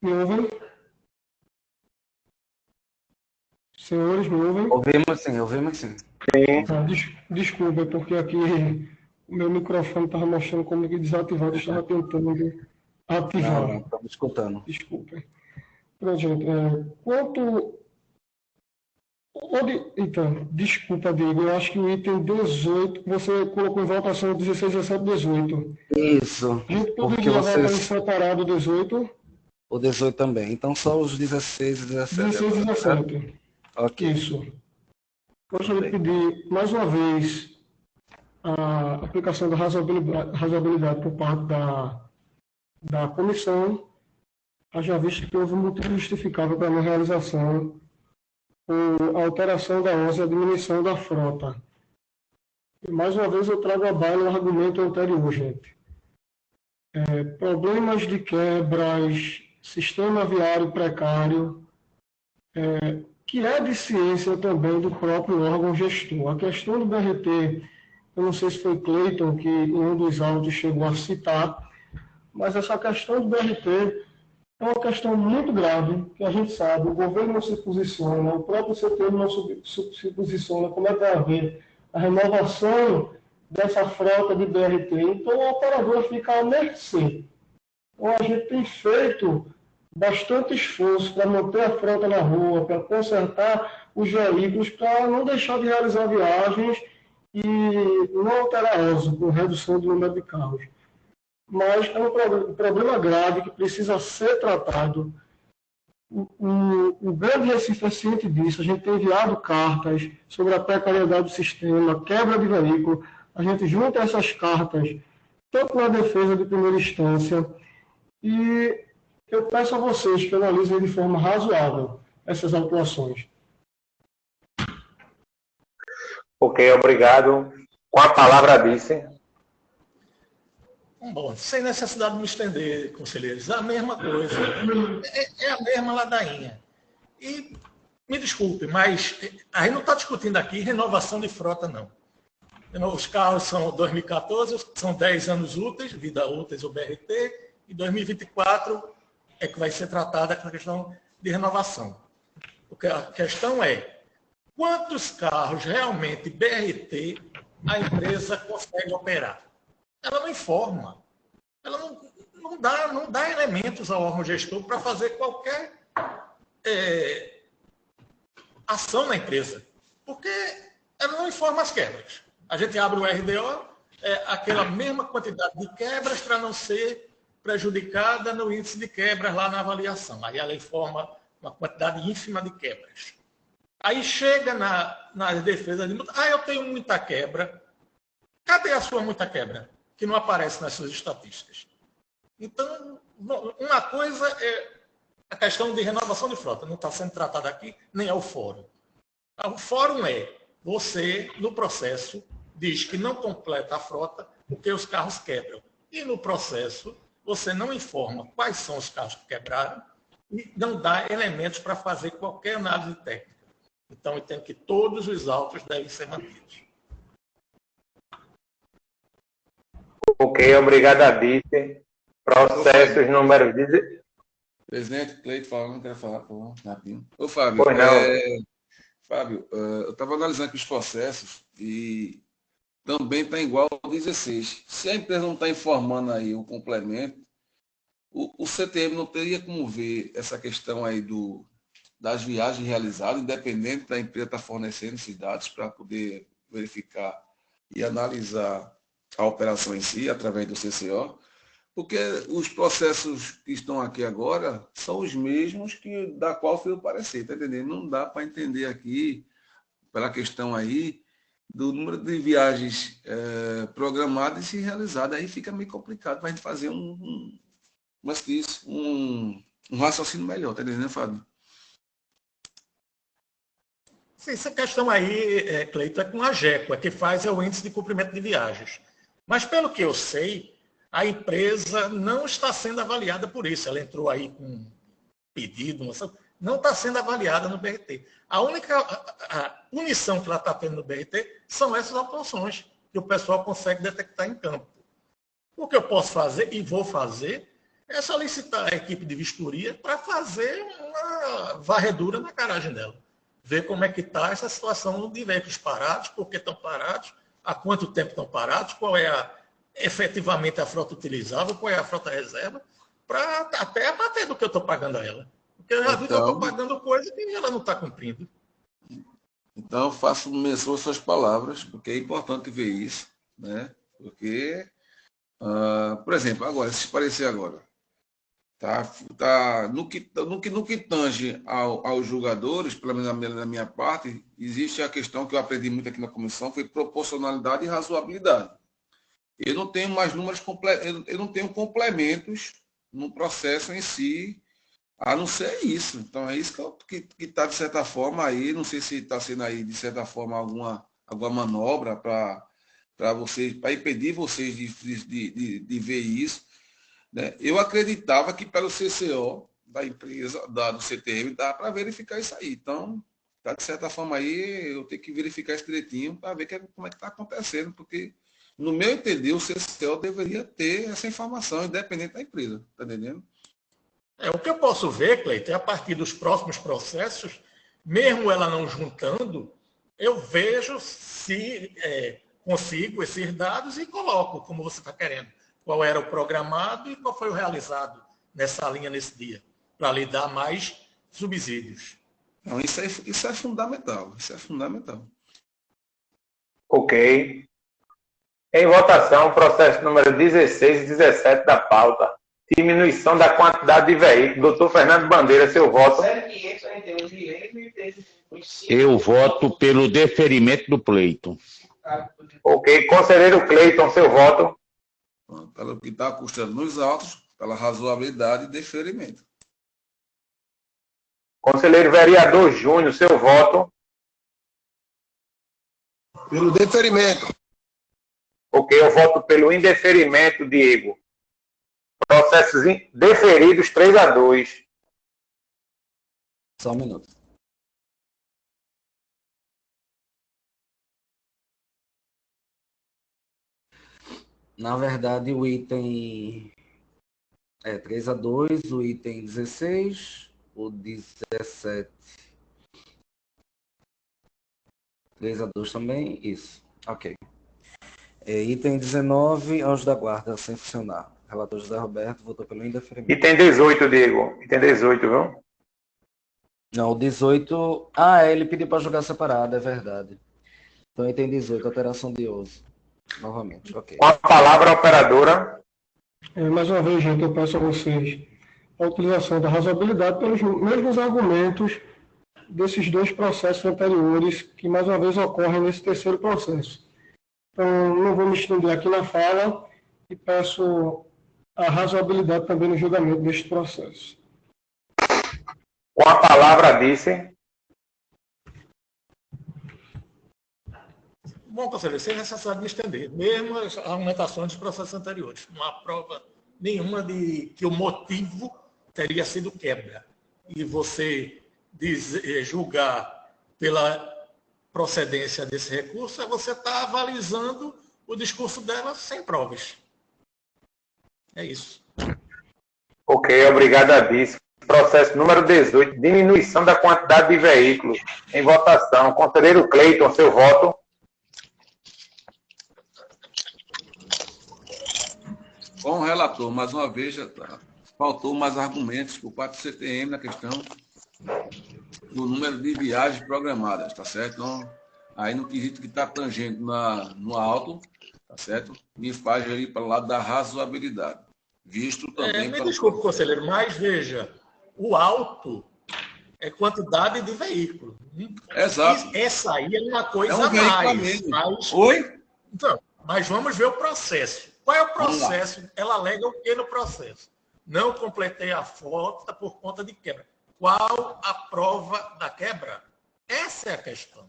me ouvem? Senhores, me ouvem? Ouvimos sim. Desculpa, porque aqui o meu microfone estava mostrando como que desativado, eu estava tentando ativar. Não, estamos escutando. Desculpem. Pronto, gente. Então, desculpa, Diego, eu acho que o item 18, você colocou em votação 16, 17, 18. Isso. A gente Porque poderia votar em vocês... separado o 18? O 18 também. Então só os 16 e 17. 16 e 17. Ok. Isso. Gostaria de pedir, mais uma vez, a aplicação da razoabilidade por parte da comissão, haja visto que houve um motivo justificável para a não realização ou a alteração da ordem e a diminuição da frota. E, mais uma vez, eu trago à baila o argumento anterior, gente. Problemas de quebras, sistema viário precário, que é de ciência também do próprio órgão gestor. A questão do BRT, eu não sei se foi Cleiton que em um dos áudios chegou a citar, mas essa questão do BRT é uma questão muito grave, que a gente sabe, o governo não se posiciona, o próprio CTM não se posiciona, como é que vai haver a renovação dessa frota de BRT. Então, o operador fica à mercê. Então, a gente tem feito bastante esforço para manter a frota na rua, para consertar os veículos, para não deixar de realizar viagens e não alterar a uso, com redução do número de carros. Mas é um problema grave que precisa ser tratado. O Grande Recife é ciente disso. A gente tem enviado cartas sobre a precariedade do sistema, quebra de veículo. A gente junta essas cartas, tanto na defesa de primeira instância, e eu peço a vocês que analisem de forma razoável essas atuações. Ok, obrigado. Com a palavra, Dice. Bom, sem necessidade de me estender, conselheiros, a mesma coisa. É a mesma ladainha. E me desculpe, mas a gente não está discutindo aqui renovação de frota, não. Os carros são 2014, são 10 anos úteis, vida úteis o BRT, e 2024 é que vai ser tratada a questão de renovação. Porque a questão é, quantos carros realmente BRT a empresa consegue operar? Ela não informa. Ela não dá elementos ao órgão gestor para fazer qualquer ação na empresa. Porque ela não informa as quebras. A gente abre o RDO, aquela mesma quantidade de quebras para não ser prejudicada no índice de quebras lá na avaliação. Aí ela informa uma quantidade ínfima de quebras. Aí chega na defesa de multa, eu tenho muita quebra. Cadê a sua muita quebra? Que não aparece nas suas estatísticas. Então, uma coisa é a questão de renovação de frota. Não está sendo tratada aqui, nem é o fórum. O fórum você, no processo, diz que não completa a frota porque os carros quebram. E no processo, você não informa quais são os carros que quebraram e não dá elementos para fazer qualquer análise técnica. Então, eu entendo que todos os autos devem ser mantidos. Ok, obrigado, Dice. Processos número 10. Presidente, Cleito falando, quero falar, por rapidinho. Ô, Fábio, Pois não. Fábio, eu estava analisando aqui os processos e também está igual ao 16. Se a empresa não está informando aí o complemento, o CTM não teria como ver essa questão aí das viagens realizadas, independente da empresa estar fornecendo esses dados para poder verificar e analisar a operação em si, através do CCO, porque os processos que estão aqui agora são os mesmos da qual foi o parecer, está entendendo? Não dá para entender aqui, pela questão aí, do número de viagens programadas e realizadas. Aí fica meio complicado para a gente fazer um raciocínio melhor, está entendendo, Fábio? Sim, essa questão aí, Cleito, é com a GECO, que faz o índice de cumprimento de viagens. Mas, pelo que eu sei, a empresa não está sendo avaliada por isso. Ela entrou aí com um pedido, não está sendo avaliada no BRT. A única punição que ela está tendo no BRT são essas autuações que o pessoal consegue detectar em campo. O que eu posso fazer, e vou fazer, é solicitar a equipe de vistoria para fazer uma varredura na garagem dela. Ver como é que está essa situação de veículos parados, por que estão parados, há quanto tempo estão parados, qual é efetivamente a frota utilizável, qual é a frota reserva, para até abater do que eu estou pagando a ela. Porque eu já vi que eu estou pagando coisa que ela não está cumprindo. Então, faço menção às suas palavras, porque é importante ver isso, né? Porque, por exemplo, agora, se parecer agora, no que tange aos julgadores, pelo menos na minha parte, existe a questão que eu aprendi muito aqui na comissão, foi proporcionalidade e razoabilidade. Eu não tenho mais números eu não tenho complementos no processo em si, a não ser isso. Então, é isso que está, de certa forma, aí, não sei se está sendo aí, de certa forma, alguma manobra para vocês, para impedir vocês de ver isso. Né? Eu acreditava que pelo CCO da empresa, do CTM, dá para verificar isso aí. Então, tá, de certa forma aí, eu tenho que verificar isso direitinho para ver como é que está acontecendo, porque, no meu entender, o CCO deveria ter essa informação, independente da empresa. Está entendendo? O que eu posso ver, Cleiton, é a partir dos próximos processos, mesmo ela não juntando, eu vejo se consigo esses dados e coloco como você está querendo. Qual era o programado e qual foi o realizado nessa linha nesse dia, para lhe dar mais subsídios. Não, isso é fundamental. Isso é fundamental. Ok. Em votação, processo número 16 e 17 da pauta. Diminuição da quantidade de veículos. Doutor Fernando Bandeira, seu voto. Eu voto pelo deferimento do pleito. Ok. Conselheiro Cleiton, seu voto. Pelo que está custando nos autos, pela razoabilidade e deferimento. Conselheiro vereador Júnior, seu voto. Pelo deferimento. Ok, eu voto pelo indeferimento, Diego. Processos deferidos 3-2. Só um minuto. Na verdade, o item 3-2, o item 16, o 17, 3-2 também, isso. Ok. Item 19, Anjo da Guarda, sem funcionar. Relator José Roberto votou pelo indeferimento. Item 18, Diego. Item 18, viu? Não, o 18... ele pediu para jogar separado, é verdade. Então, item 18, alteração de uso. Novamente, ok. Com a palavra, operadora. Mais uma vez, gente, eu peço a vocês a utilização da razoabilidade pelos mesmos argumentos desses dois processos anteriores que, mais uma vez, ocorrem nesse terceiro processo. Então, não vou me estender aqui na fala e peço a razoabilidade também no julgamento deste processo. Com a palavra, disse. Bom, conselheiro, sem necessidade de me estender, mesmo as argumentações dos processos anteriores. Não há prova nenhuma de que o motivo teria sido quebra. E você julgar pela procedência desse recurso, você está avalizando o discurso dela sem provas. É isso. Ok, obrigado a disso. Processo número 18, diminuição da quantidade de veículos. Em votação, conselheiro Cleiton, seu voto. Com o relator, mais uma vez, faltou mais argumentos por parte do CTM na questão do número de viagens programadas, tá certo? Então, aí no quesito que está tangendo no alto, tá certo? Me faz ir para o lado da razoabilidade. Visto também... Me desculpe, conselheiro, mas veja, o alto é quantidade de veículo. Exato. Essa aí é uma coisa é um a mais. Mas... Oi? Então, mas vamos ver o processo. Qual é o processo? Ela alega o que no processo? Não completei a frota por conta de quebra. Qual a prova da quebra? Essa é a questão.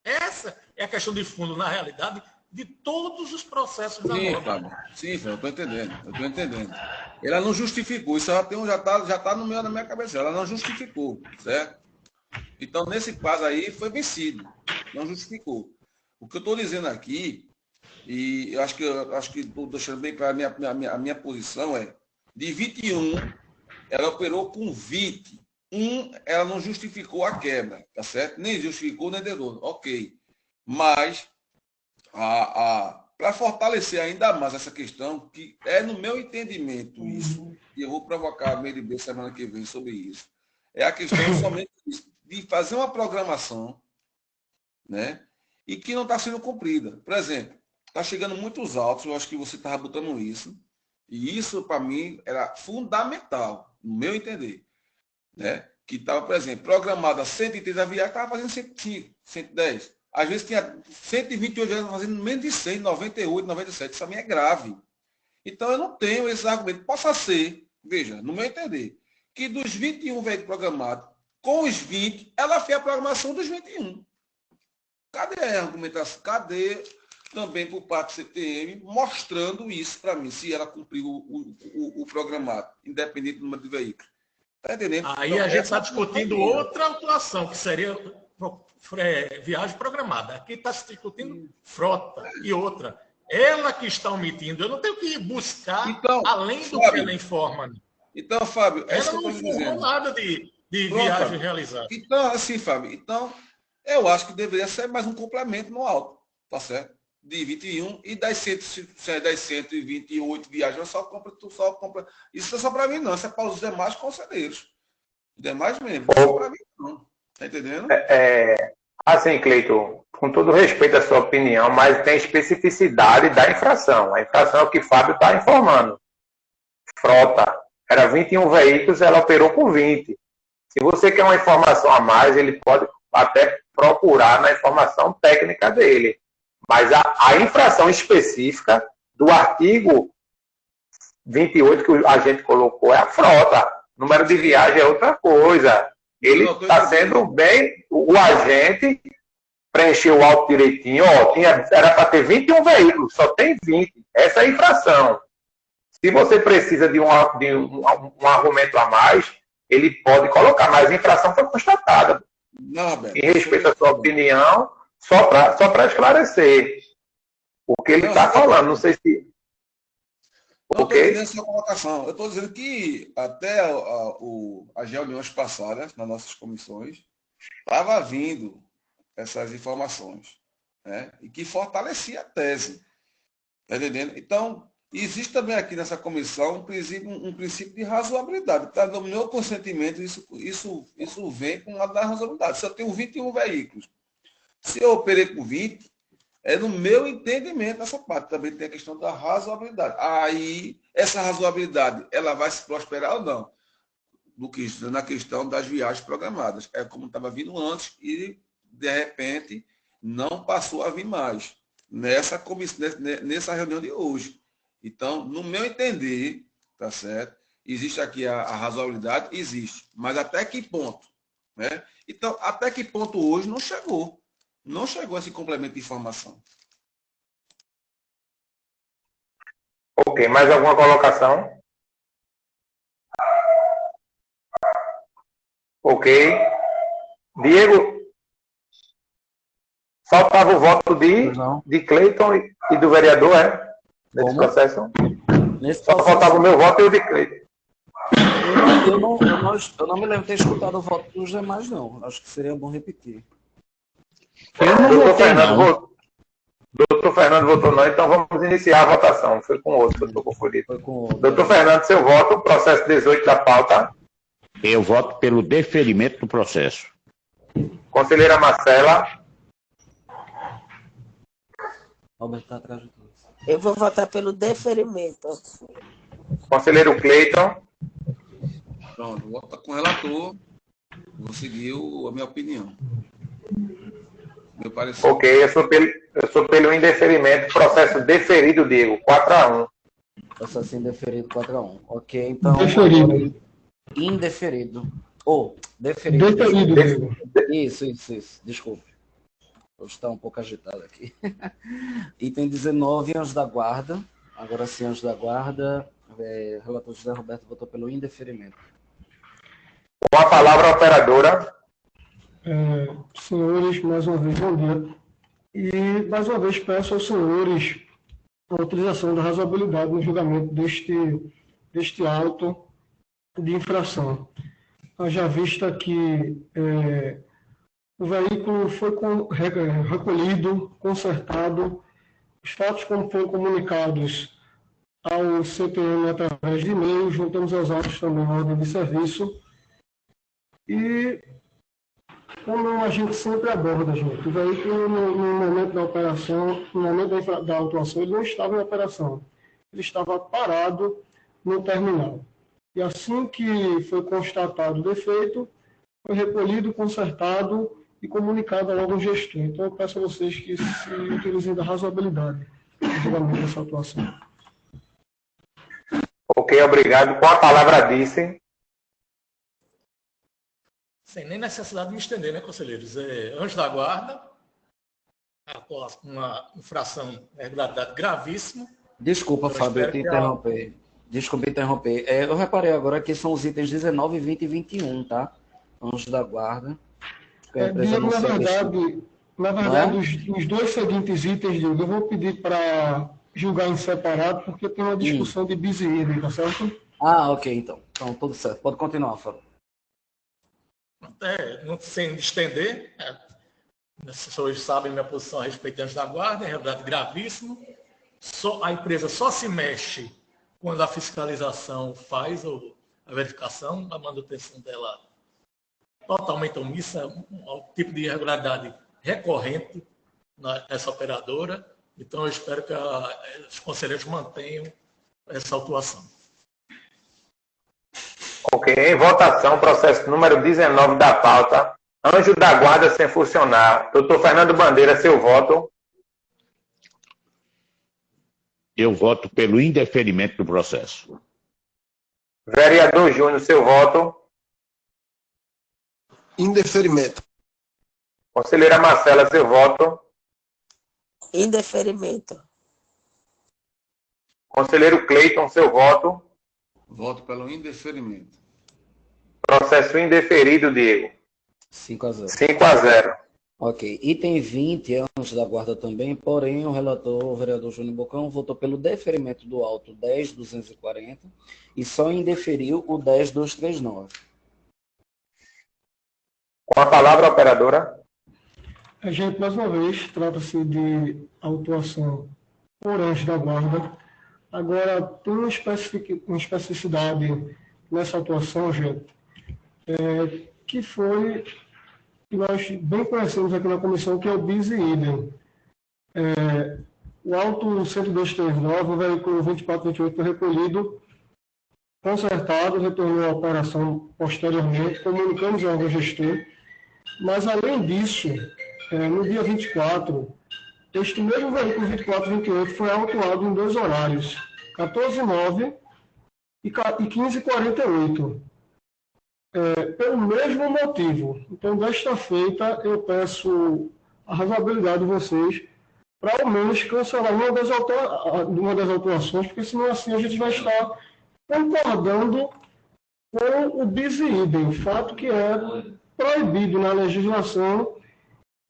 Essa é a questão de fundo. Na realidade, de todos os processos da Sim, norma. Fábio. Sim, Fábio, eu estou entendendo. Ela não justificou, isso já tá no meio da minha cabeça, ela não justificou, certo? Então, nesse caso aí, foi vencido, não justificou. O que eu estou dizendo aqui, e eu acho que estou deixando bem claro a minha posição é, de 21, ela operou com 20. Ela não justificou a quebra, tá certo? Nem justificou, nem deu. Ok. Mas, para fortalecer ainda mais essa questão, que é no meu entendimento isso, e eu vou provocar a MLB semana que vem sobre isso, é a questão somente de fazer uma programação, né? E que não está sendo cumprida. Por exemplo, está chegando muitos autos, eu acho que você estava botando isso, e isso, para mim, era fundamental, no meu entender. Né? Que estava, por exemplo, programada 130 viagens, estava fazendo 105, 110. Às vezes tinha 128 viagens fazendo menos de 100, 98, 97. Isso a mim é grave. Então eu não tenho esse argumento. Possa ser, veja, no meu entender, que dos 21 veículos programados, com os 20, ela fez a programação dos 21. Cadê a argumentação? Cadê também por parte do CTM mostrando isso para mim, se ela cumpriu o programado, independente do número de veículos? Tá entendendo? Aí então, a gente está discutindo outra atuação, que seria viagem programada. Aqui está se discutindo frota e outra. Ela que está omitindo. Eu não tenho que buscar então, além do Fábio, que ela informa. Então, Fábio, ela não informou nada de viagem realizada. Então, assim, Fábio, eu acho que deveria ser mais um complemento no alto, tá certo? De 21 e das 128 viagens, só compra. Isso é só para mim, não. Isso é para os demais conselheiros. Os demais mesmo. Não é só para mim, não. Tá entendendo? Assim, Cleiton, com todo respeito à sua opinião, mas tem especificidade da infração. A infração é o que o Fábio está informando. Frota. Era 21 veículos, ela operou com 20. Se você quer uma informação a mais, ele pode até procurar na informação técnica dele. Mas a infração específica do artigo 28 que a gente colocou é a frota. Número de viagem é outra coisa. Ele está sendo bem... O agente preencheu o auto direitinho. Era para ter 21 veículos, só tem 20. Essa é a infração. Se você precisa de um argumento a mais, ele pode colocar. Mas a infração foi constatada. Não, em respeito à sua opinião... Só para esclarecer o que ele está falando. Não sei se... Não estou entendendo essa colocação. Eu estou dizendo que até as reuniões passadas, nas nossas comissões, estava vindo essas informações. Né? E que fortalecia a tese. Está entendendo? Então, existe também aqui nessa comissão um princípio de razoabilidade. Tá? No meu consentimento, isso vem com uma da razoabilidade. Se eu tenho 21 veículos, se eu operei com 20, é no meu entendimento essa parte. Também tem a questão da razoabilidade. Aí, essa razoabilidade, ela vai se prosperar ou não? Na questão das viagens programadas. É como estava vindo antes e, de repente, não passou a vir mais. Nessa reunião de hoje. Então, no meu entender, tá certo? Existe aqui a razoabilidade? Existe. Mas até que ponto? Né? Então, até que ponto hoje não chegou? Não chegou esse complemento de informação. Ok, mais alguma colocação? Ok. Diego, faltava o voto de Cleiton e do vereador, é? Nesse processo? Só faltava o meu voto e o de Cleiton. Eu não me lembro de ter escutado o voto dos demais, não. Acho que seria bom repetir. Doutor Fernando votou não, então vamos iniciar a votação. Foi com outro, doutor Confolito. Doutor Fernando, seu voto, processo 18 da pauta. Eu voto pelo deferimento do processo. Conselheira Marcela. Alberto está atrás de tudo. Eu vou votar pelo deferimento. Conselheiro Cleiton. Pronto, vou votar com o relator. Vou seguir a minha opinião. Meu parecer. Ok, eu sou pelo indeferimento, processo deferido, Diego, 4-1. Processo indeferido, 4-1. Ok, então... Deferido. Indeferido. Deferido. Deferido, Diego. Isso. Desculpe. Hoje está um pouco agitado aqui. Item 19, anjo da guarda. Agora sim, anjo da guarda. Relator José Roberto votou pelo indeferimento. Com a palavra, a operadora. Senhores, mais uma vez, bom dia. E, mais uma vez, peço aos senhores a utilização da razoabilidade no julgamento deste auto de infração. Haja vista que o veículo foi recolhido, consertado, os fatos como foram comunicados ao CPM através de e-mail, juntamos aos autos também a ordem de serviço. E, como a gente sempre aborda, gente, o veículo no momento da operação, no momento da autuação, ele não estava em operação. Ele estava parado no terminal. E assim que foi constatado o defeito, foi recolhido, consertado e comunicado ao órgão gestor. Então, eu peço a vocês que se utilizem da razoabilidade no julgamento dessa atuação. Ok, obrigado. Com a palavra, disse. Sem nem necessidade de me estender, né, conselheiros? Anjo da guarda, uma infração de irregularidade gravíssima. Desculpa, Fábio, eu te interromper. Desculpa interromper. Eu reparei agora que são os itens 19, 20 e 21, tá? Anjo da guarda. Na verdade, os dois seguintes itens, Diego, eu vou pedir para julgar em separado, porque tem uma discussão de bis e idem, tá certo? Ah, ok, então. Então, tudo certo. Pode continuar, Fábio. Não sem me estender, as pessoas sabem minha posição a respeito do anjo da guarda, é realidade gravíssimo. A empresa só se mexe quando a fiscalização faz a verificação, a manutenção dela totalmente omissa, um tipo de irregularidade recorrente nessa operadora. Então, eu espero que os conselheiros mantenham essa autuação. Ok, em votação, processo número 19 da pauta. Anjo da guarda sem funcionar. Doutor Fernando Bandeira, seu voto. Eu voto pelo indeferimento do processo. Vereador Júnior, seu voto. Indeferimento. Conselheira Marcela, seu voto. Indeferimento. Conselheiro Cleiton, seu voto. Voto pelo indeferimento. Processo indeferido, Diego. 5-0. 5-0. Ok. Item 20 é anjo da guarda também, porém o relator, o vereador Júnior Bocão, votou pelo deferimento do auto 10.240 e só indeferiu o 10.239. Com a palavra, operadora. Gente, mais uma vez, trata-se de autuação por anjo da guarda. Agora, tem uma especificidade nessa atuação, gente, que foi, que nós bem conhecemos aqui na comissão, que é o bis e idem. O auto 10239, o veículo 2428 foi recolhido, consertado, retornou à operação posteriormente, comunicamos ao órgão gestor, mas, além disso, no dia 24, este mesmo veículo 2428 foi autuado em dois horários, 14h09 e 15h48, pelo mesmo motivo. Então, desta feita, eu peço a razoabilidade de vocês para, ao menos, cancelar uma das autuações, porque, senão, assim, a gente vai estar concordando com o bis e idem, fato que é proibido na legislação.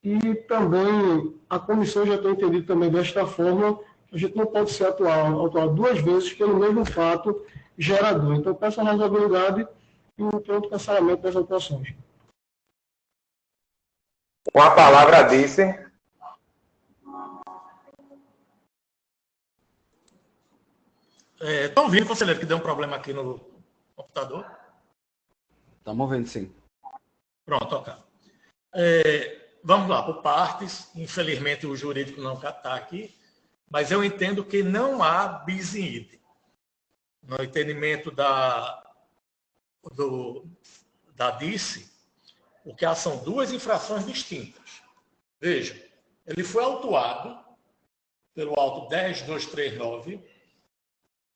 E também a comissão já tem entendido também desta forma, a gente não pode ser autuar duas vezes pelo mesmo fato gerador. Então, peço a razoabilidade e um pronto cancelamento das autuações. Com a palavra, disse. Estão ouvindo, conselheiro, que deu um problema aqui no computador? Estamos vendo, sim. Pronto, ok. Vamos lá, por partes. Infelizmente, o jurídico não está aqui, mas eu entendo que não há bis in idem. No entendimento da DICE, porque são duas infrações distintas. Veja, ele foi autuado pelo auto 10.239,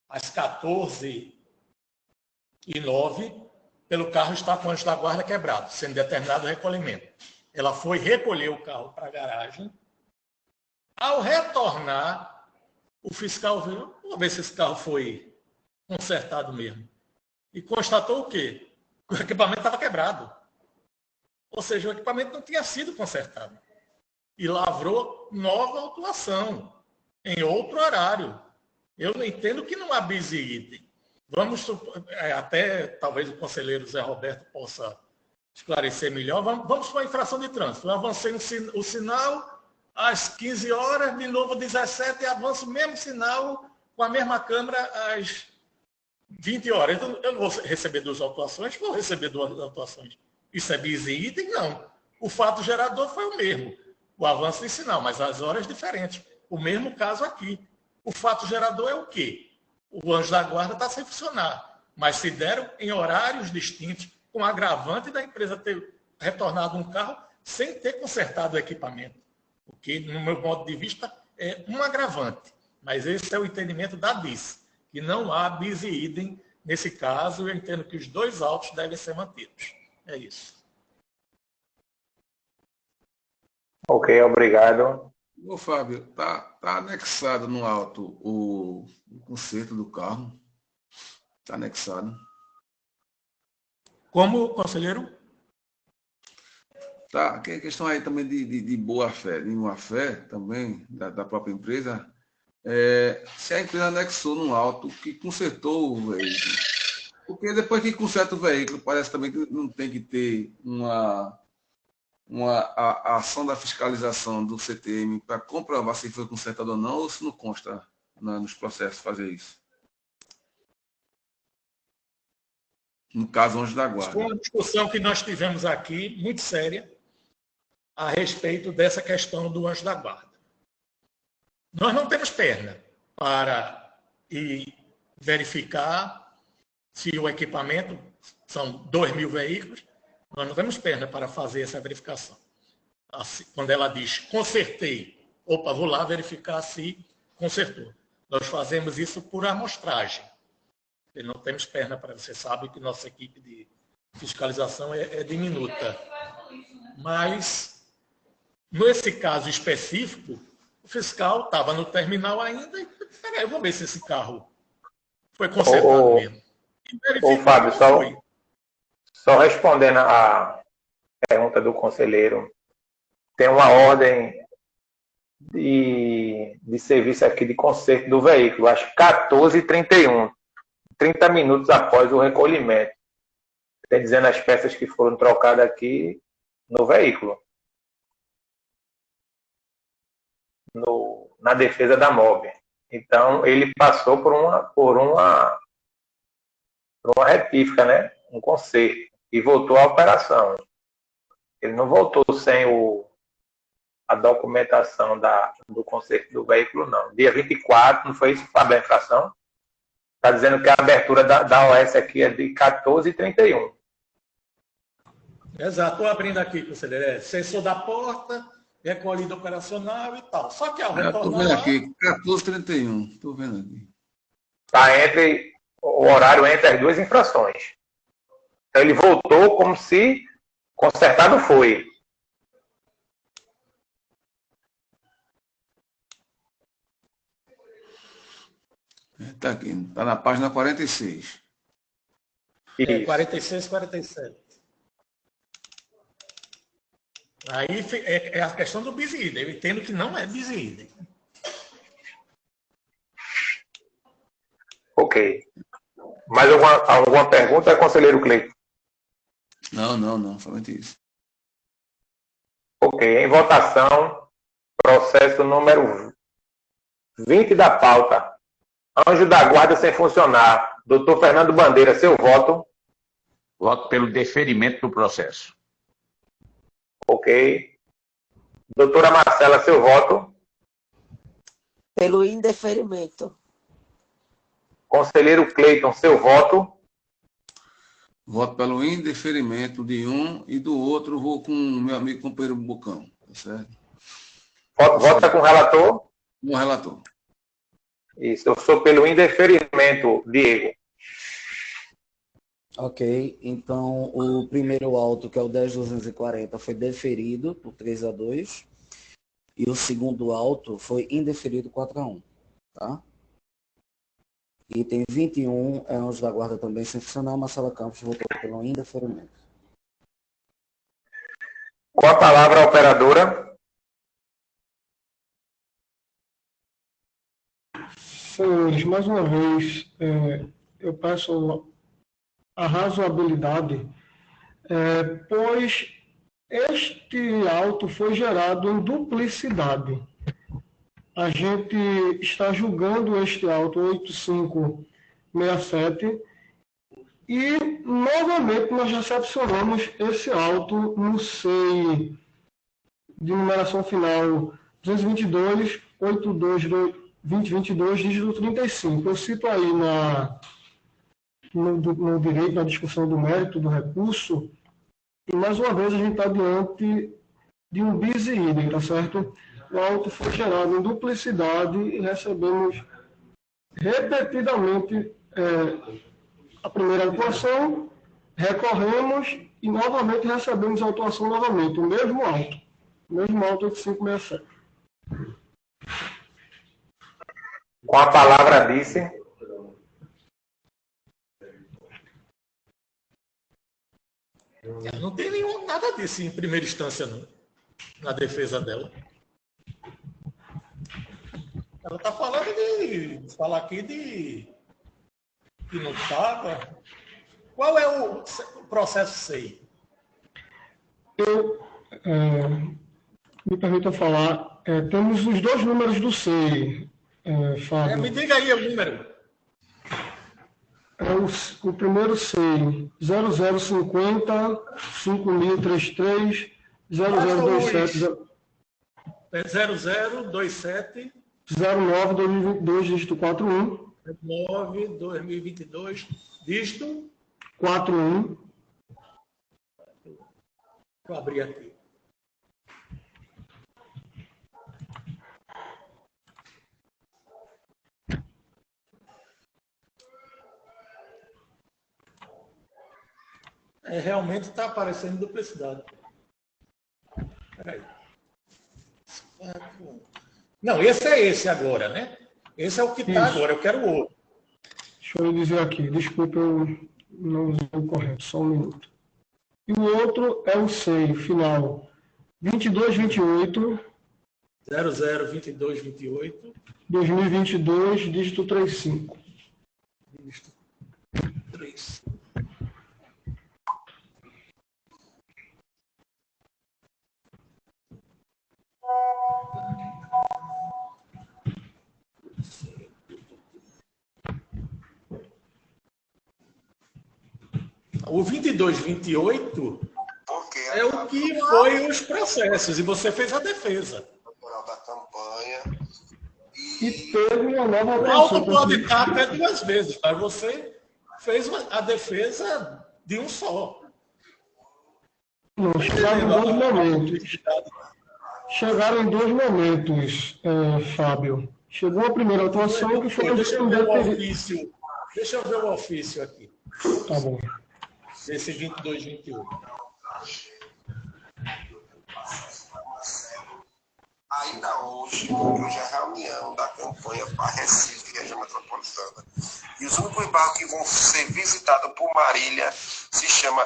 às 14h09, pelo carro estar com o anjo da guarda quebrado, sendo determinado o recolhimento. ela foi recolher o carro para a garagem. Ao retornar, o fiscal viu, vamos ver se esse carro foi consertado mesmo. E constatou o quê? Que o equipamento estava quebrado. Ou seja, o equipamento não tinha sido consertado. E lavrou nova autuação, em outro horário. Eu entendo que não há bis e idem. Vamos, até talvez o conselheiro Zé Roberto possa esclarecer melhor. Vamos para a infração de trânsito. Eu avancei o sinal às 15 horas, de novo 17, e avanço o mesmo sinal com a mesma câmera às 20 horas. Então, eu não vou receber 2 autuações, vou receber 2 autuações. Isso é bis e idem? Não. O fato gerador foi o mesmo, o avanço de sinal, mas as horas diferentes. O mesmo caso aqui. O fato gerador é o quê? O anjo da guarda está sem funcionar, mas se deram em horários distintos, com agravante da empresa ter retornado um carro sem ter consertado o equipamento. O que, no meu ponto de vista, é um agravante. Mas esse é o entendimento da DIS, que não há bis e idem nesse caso. Eu entendo que os 2 autos devem ser mantidos. É isso. Ok, obrigado. Ô, Fábio, tá anexado no auto o conserto do carro? Está anexado. Como, conselheiro? Tá, que questão aí também de boa-fé, de má-fé também, da própria empresa. Se a empresa anexou no auto que consertou o veículo. Porque depois que conserta o veículo, parece também que não tem que ter a ação da fiscalização do CTM para comprovar se foi consertado ou não, ou se não consta nos processos fazer isso. No caso, anjo da guarda. Foi uma discussão que nós tivemos aqui, muito séria, a respeito dessa questão do anjo da guarda. Nós não temos perna para ir verificar se o equipamento, são 2.000 veículos, nós não temos perna para fazer essa verificação. Assim, quando ela diz, consertei, opa, vou lá verificar se consertou. Nós fazemos isso por amostragem. E não temos perna para, você sabe que nossa equipe de fiscalização é diminuta. Mas, nesse caso específico, o fiscal estava no terminal ainda e, peraí, eu vou ver se esse carro foi consertado mesmo. Ô, Fábio, só respondendo a pergunta do conselheiro, tem uma ordem de serviço aqui de conserto do veículo, acho 14h31, 30 minutos após o recolhimento. Tem dizendo as peças que foram trocadas aqui no veículo. Na defesa da MOB. Então, ele passou por uma retífica, né? Um conserto. E voltou à operação. Ele não voltou sem a documentação do conserto do veículo, não. Dia 24, não foi isso, Fábio, a infração? Está dizendo que a abertura da OS aqui é de 14h31. Exato, estou abrindo aqui, conselheiro. Sensor da porta, recolhido operacional e tal. Só que ao retornar... Estou vendo aqui, 14h31. Estou vendo aqui. Está entre o horário entre as 2 infrações. Então ele voltou como se consertado foi. Está aqui, está na página 46. 46, 47. Aí é a questão do bis e idem. Eu entendo que não é bis e idem. Ok. Mais alguma pergunta, conselheiro Cleiton? Não, somente isso. Ok, em votação, processo número 20 da pauta. Anjo da guarda sem funcionar. Doutor Fernando Bandeira, seu voto? Voto pelo deferimento do processo. Ok. Doutora Marcela, seu voto? Pelo indeferimento. Conselheiro Cleiton, seu voto? Voto pelo indeferimento de um e do outro vou com o meu amigo companheiro Bocão. Tá certo? Vota com o relator? Com o relator. Isso, eu sou pelo indeferimento, Diego. Ok, então o primeiro auto, que é o 10.240, foi deferido por 3-2, e o segundo auto foi indeferido 4-1, tá? Item 21 é anjo da guarda também sem funcionar, Marcela Campos votou pelo indeferimento. Com a palavra a operadora. Senhores, mais uma vez, eu peço a razoabilidade, pois este auto foi gerado em duplicidade. A gente está julgando este auto 8567 e, novamente, nós recepcionamos esse auto no SEI de numeração final 222, 2022, dígito 35. Eu cito aí no direito, na discussão do mérito do recurso, e mais uma vez a gente está diante de um bis e idem, tá certo? O auto foi gerado em duplicidade e recebemos repetidamente a primeira autuação, recorremos e novamente recebemos a autuação novamente, o mesmo auto 8567. Com a palavra disse. Não tem nada disso em primeira instância, não, na defesa dela. Ela está falando falar aqui de que não estava. Qual é o processo SEI? Me permita falar, temos os dois números do SEI, Fábio. Me diga aí o número. O primeiro SEI, 0050 5033 0027 0027 09 2022, dígito 41. 9 2022, dígito 41. Vou abrir aqui. Realmente está aparecendo duplicidade. Espera aí. Não, esse é esse agora, né? Esse é o que está agora, eu quero o outro. Deixa eu dizer aqui, desculpa, eu não usei o correto, só um minuto. E o outro é o SEI, final 2228. 002228. 2022, dígito 35. Dígito 35. O 2228 é o que foi os processos, e você fez a defesa. E teve uma nova o auto pode estar até duas vezes, mas você fez a defesa de um só. Não, chegaram em dois momentos. Chegaram em dois momentos, Fábio. Chegou a primeira atuação que foi... Deixa eu ver o ofício aqui. Tá bom. Esse 2228. Ainda hoje é reunião da campanha para Recife, região metropolitana. E os únicos bairros que vão ser visitados por Marília se chama...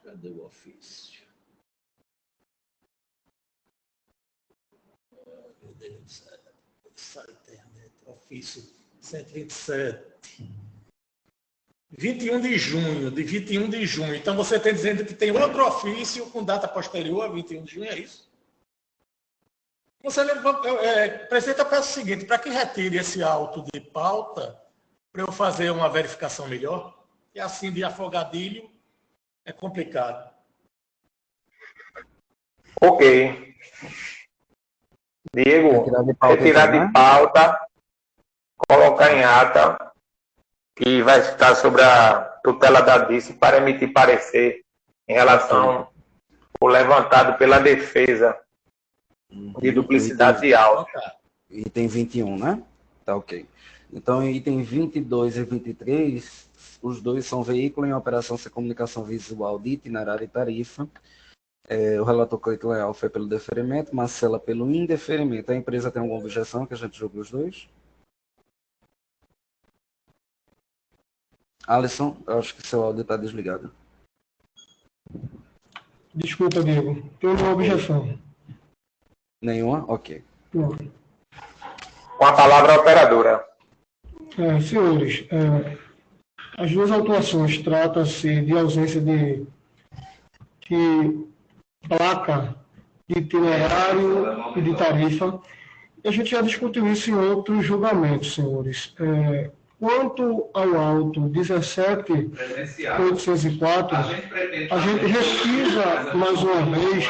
Cadê o ofício? Meu Deus, essa internet. Ofício 127. 21 de junho, de 21 de junho. Então você está dizendo que tem outro ofício com data posterior a 21 de junho, é isso? Presidente, eu peço o seguinte, para que retire esse auto de pauta, para eu fazer uma verificação melhor, e assim de afogadilho é complicado. Ok. Diego, retirar de pauta, colocar em ata, que vai estar sobre a tutela da DICE para emitir parecer em relação ao levantado pela defesa de duplicidade de auto. Item 21, né? Tá ok. Então, item 22 e 23 Os dois são veículo em operação sem comunicação visual de itinerário e tarifa. O relator Cleiton Leal foi pelo deferimento, Marcela pelo indeferimento. A empresa tem alguma objeção que a gente julgue os dois? Alisson, eu acho que seu áudio está desligado. Desculpa, Diego. Tenho uma objeção. Nenhuma? Ok. Não. Com a palavra a operadora. Senhores, as duas autuações trata-se de ausência de placa de itinerário e de tarifa. E a gente já discutiu isso em outros julgamentos, senhores. Quanto ao auto 17.804, a gente repisa mais uma vez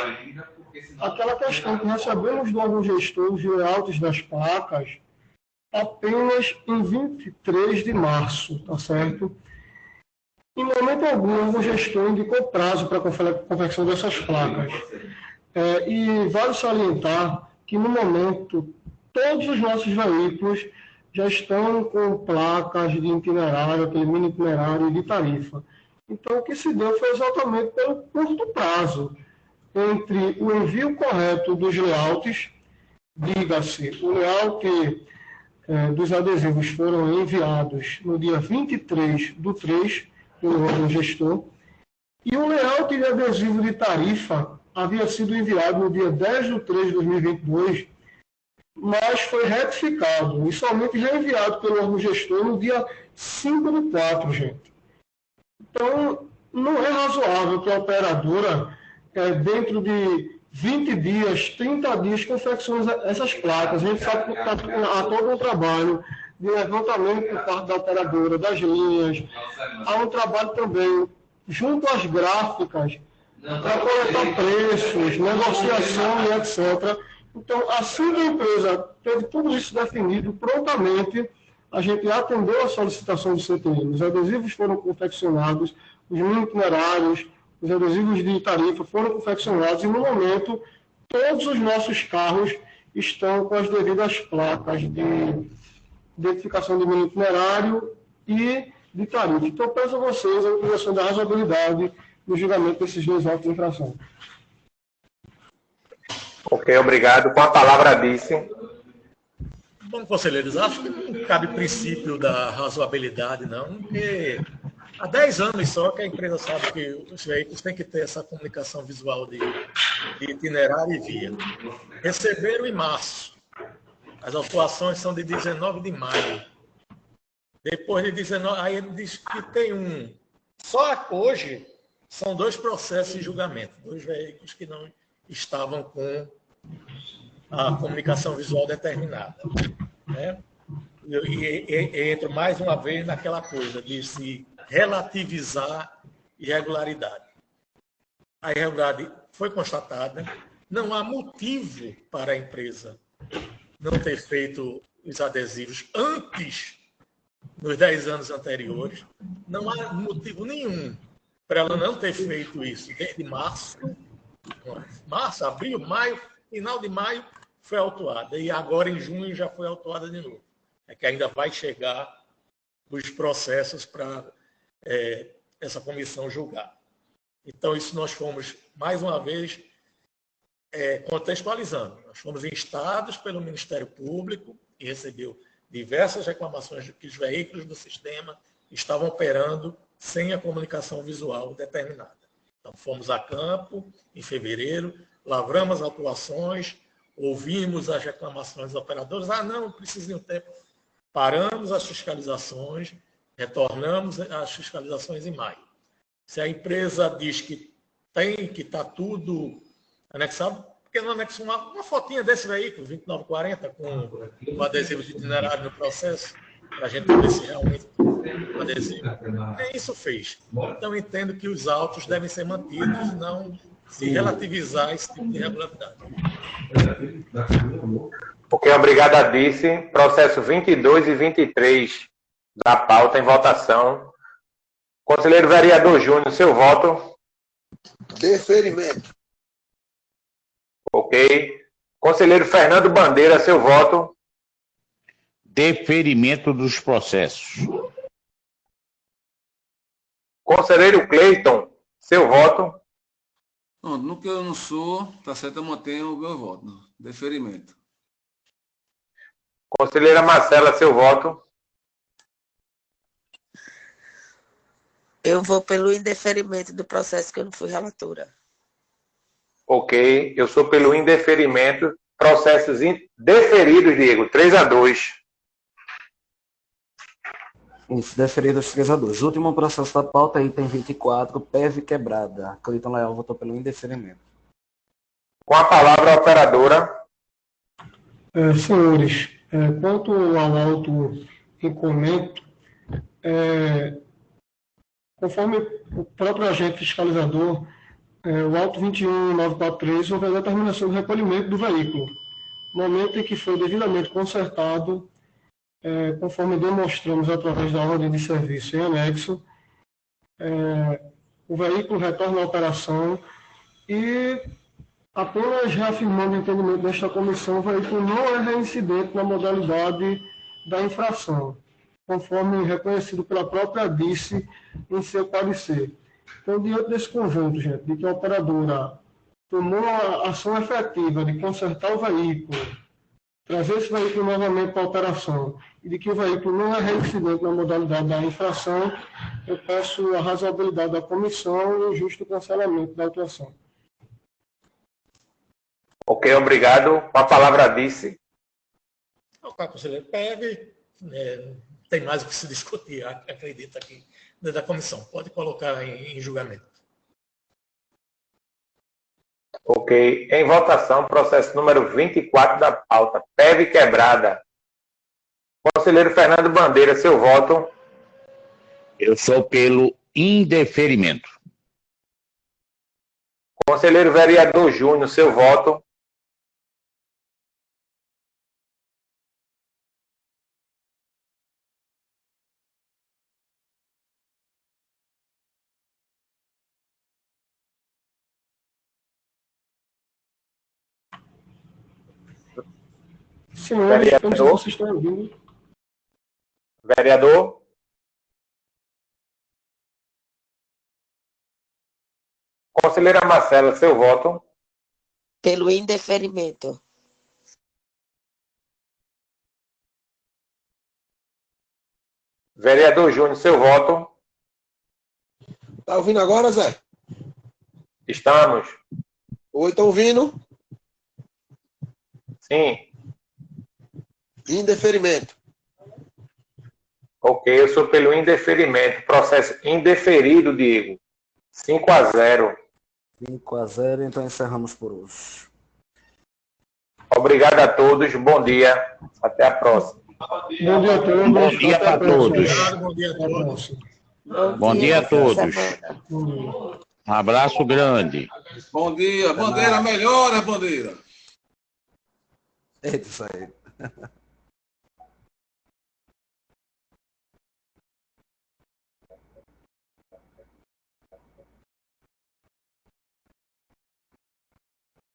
aquela questão que recebemos do órgão gestor os layouts das placas apenas em 23 de março, tá certo? Em momento algum, o órgão gestor indicou prazo para a confecção dessas placas. E vale salientar que, no momento, todos os nossos veículos já estão com placas de itinerário, aquele mini itinerário e de tarifa. Então, o que se deu foi exatamente pelo curto prazo entre o envio correto dos layouts, diga-se, o layout dos adesivos foram enviados no dia 23/3, pelo órgão gestor, e o layout de adesivo de tarifa havia sido enviado no dia 10/3 de 2022, mas foi retificado e somente reenviado pelo órgão gestor no dia 5/4, gente. Então, não é razoável que a operadora, dentro de 20 dias, 30 dias, confeccione essas placas. A gente sabe que há todo um trabalho de levantamento por parte da operadora, das linhas. Há um trabalho também junto às gráficas para coletar preços, negociação e etc. Então, assim que a empresa teve tudo isso definido, prontamente a gente atendeu a solicitação do CTM. Os adesivos foram confeccionados, os mini itinerários, os adesivos de tarifa foram confeccionados e, no momento, todos os nossos carros estão com as devidas placas de identificação de mini itinerário e de tarifa. Então, peço a vocês a utilização da razoabilidade no julgamento desses dois autos de infração. Ok, obrigado. Com a palavra, Disse. Bom, conselheiros, acho que não cabe princípio da razoabilidade, não, porque há 10 anos só que a empresa sabe que os veículos têm que ter essa comunicação visual de itinerário e via. Receberam em março. As autuações são de 19 de maio. Depois de 19, aí ele diz que tem um. Só hoje são 2 processos em julgamento, 2 veículos que não estavam com a comunicação visual determinada. Né? E entro mais uma vez naquela coisa de se relativizar irregularidade. A irregularidade foi constatada, não há motivo para a empresa não ter feito os adesivos antes, nos 10 anos anteriores, não há motivo nenhum para ela não ter feito isso desde março, abril, maio, final de maio foi autuada, e agora em junho já foi autuada de novo. É que ainda vai chegar os processos para essa comissão julgar. Então, isso nós fomos, mais uma vez, contextualizando. Nós fomos instados pelo Ministério Público e recebeu diversas reclamações de que os veículos do sistema estavam operando sem a comunicação visual determinada. Então, fomos a campo em fevereiro, lavramos atuações, ouvimos as reclamações dos operadores, não precisa de um tempo. Paramos as fiscalizações, retornamos as fiscalizações em maio. Se a empresa diz que tem, que está tudo anexado, porque não anexa uma fotinha desse veículo, 2940, com o adesivo de itinerário no processo, para a gente ver se realmente o adesivo. Nem isso fez. Então, entendo que os autos devem ser mantidos, não se relativizar esse tipo de irregularidade. Ok, obrigado a Disse. Processo 22 e 23 da pauta em votação. Conselheiro vereador Júnior, seu voto. Deferimento. Ok. Conselheiro Fernando Bandeira, seu voto. Deferimento dos processos. Conselheiro Cleiton, seu voto. Pronto, no que eu não sou, tá certo, eu mantenho o meu voto. Deferimento. Conselheira Marcela, seu voto. Eu vou pelo indeferimento do processo, que eu não fui relatora. Ok, eu sou pelo indeferimento. Processos deferidos, Diego, 3-2. Isso, deferidos 3-2. Último processo da pauta, item 24, PEV quebrada. Cleiton Leal votou pelo indeferimento. Com a palavra, a operadora. Senhores, quanto ao auto incommento, conforme o próprio agente fiscalizador, o auto 21943 houve a determinação do recolhimento do veículo, no momento em que foi devidamente consertado, conforme demonstramos através da ordem de serviço em anexo, o veículo retorna à operação e, apenas reafirmando o entendimento desta comissão, o veículo não é reincidente na modalidade da infração, conforme reconhecido pela própria DICE em seu parecer. Então, diante desse conjunto, gente, de que a operadora tomou a ação efetiva de consertar o veículo, trazer esse veículo novamente para a operação, e de que o veículo não é reincidente na modalidade da infração, eu peço a razoabilidade da comissão e o justo cancelamento da autuação. Ok, obrigado. Com a palavra, Dice. Ok, conselheiro, PEV, tem mais o que se discutir, acredito, aqui dentro da comissão. Pode colocar em julgamento. Ok. Em votação, processo número 24 da pauta, PEV quebrada. Conselheiro Fernando Bandeira, seu voto. Eu sou pelo indeferimento. Conselheiro Vereador Júnior, seu voto. Senhores, eu não sei se vocês estão ouvindo. Vereador. Conselheira Marcela, seu voto. Pelo indeferimento. Vereador Júnior, seu voto. Tá ouvindo agora, Zé? Estamos. Oi, tá ouvindo? Sim. Indeferimento. Ok, eu sou pelo indeferimento. Processo indeferido, Diego. 5-0. 5-0, então encerramos por hoje. Obrigado a todos. Bom dia. Até a próxima. Bom dia a todos. Bom dia para todos. Bom dia a todos. Bom dia a todos. Bom dia. Um abraço grande. Bom dia, Bandeira, melhora, Bandeira. É isso aí.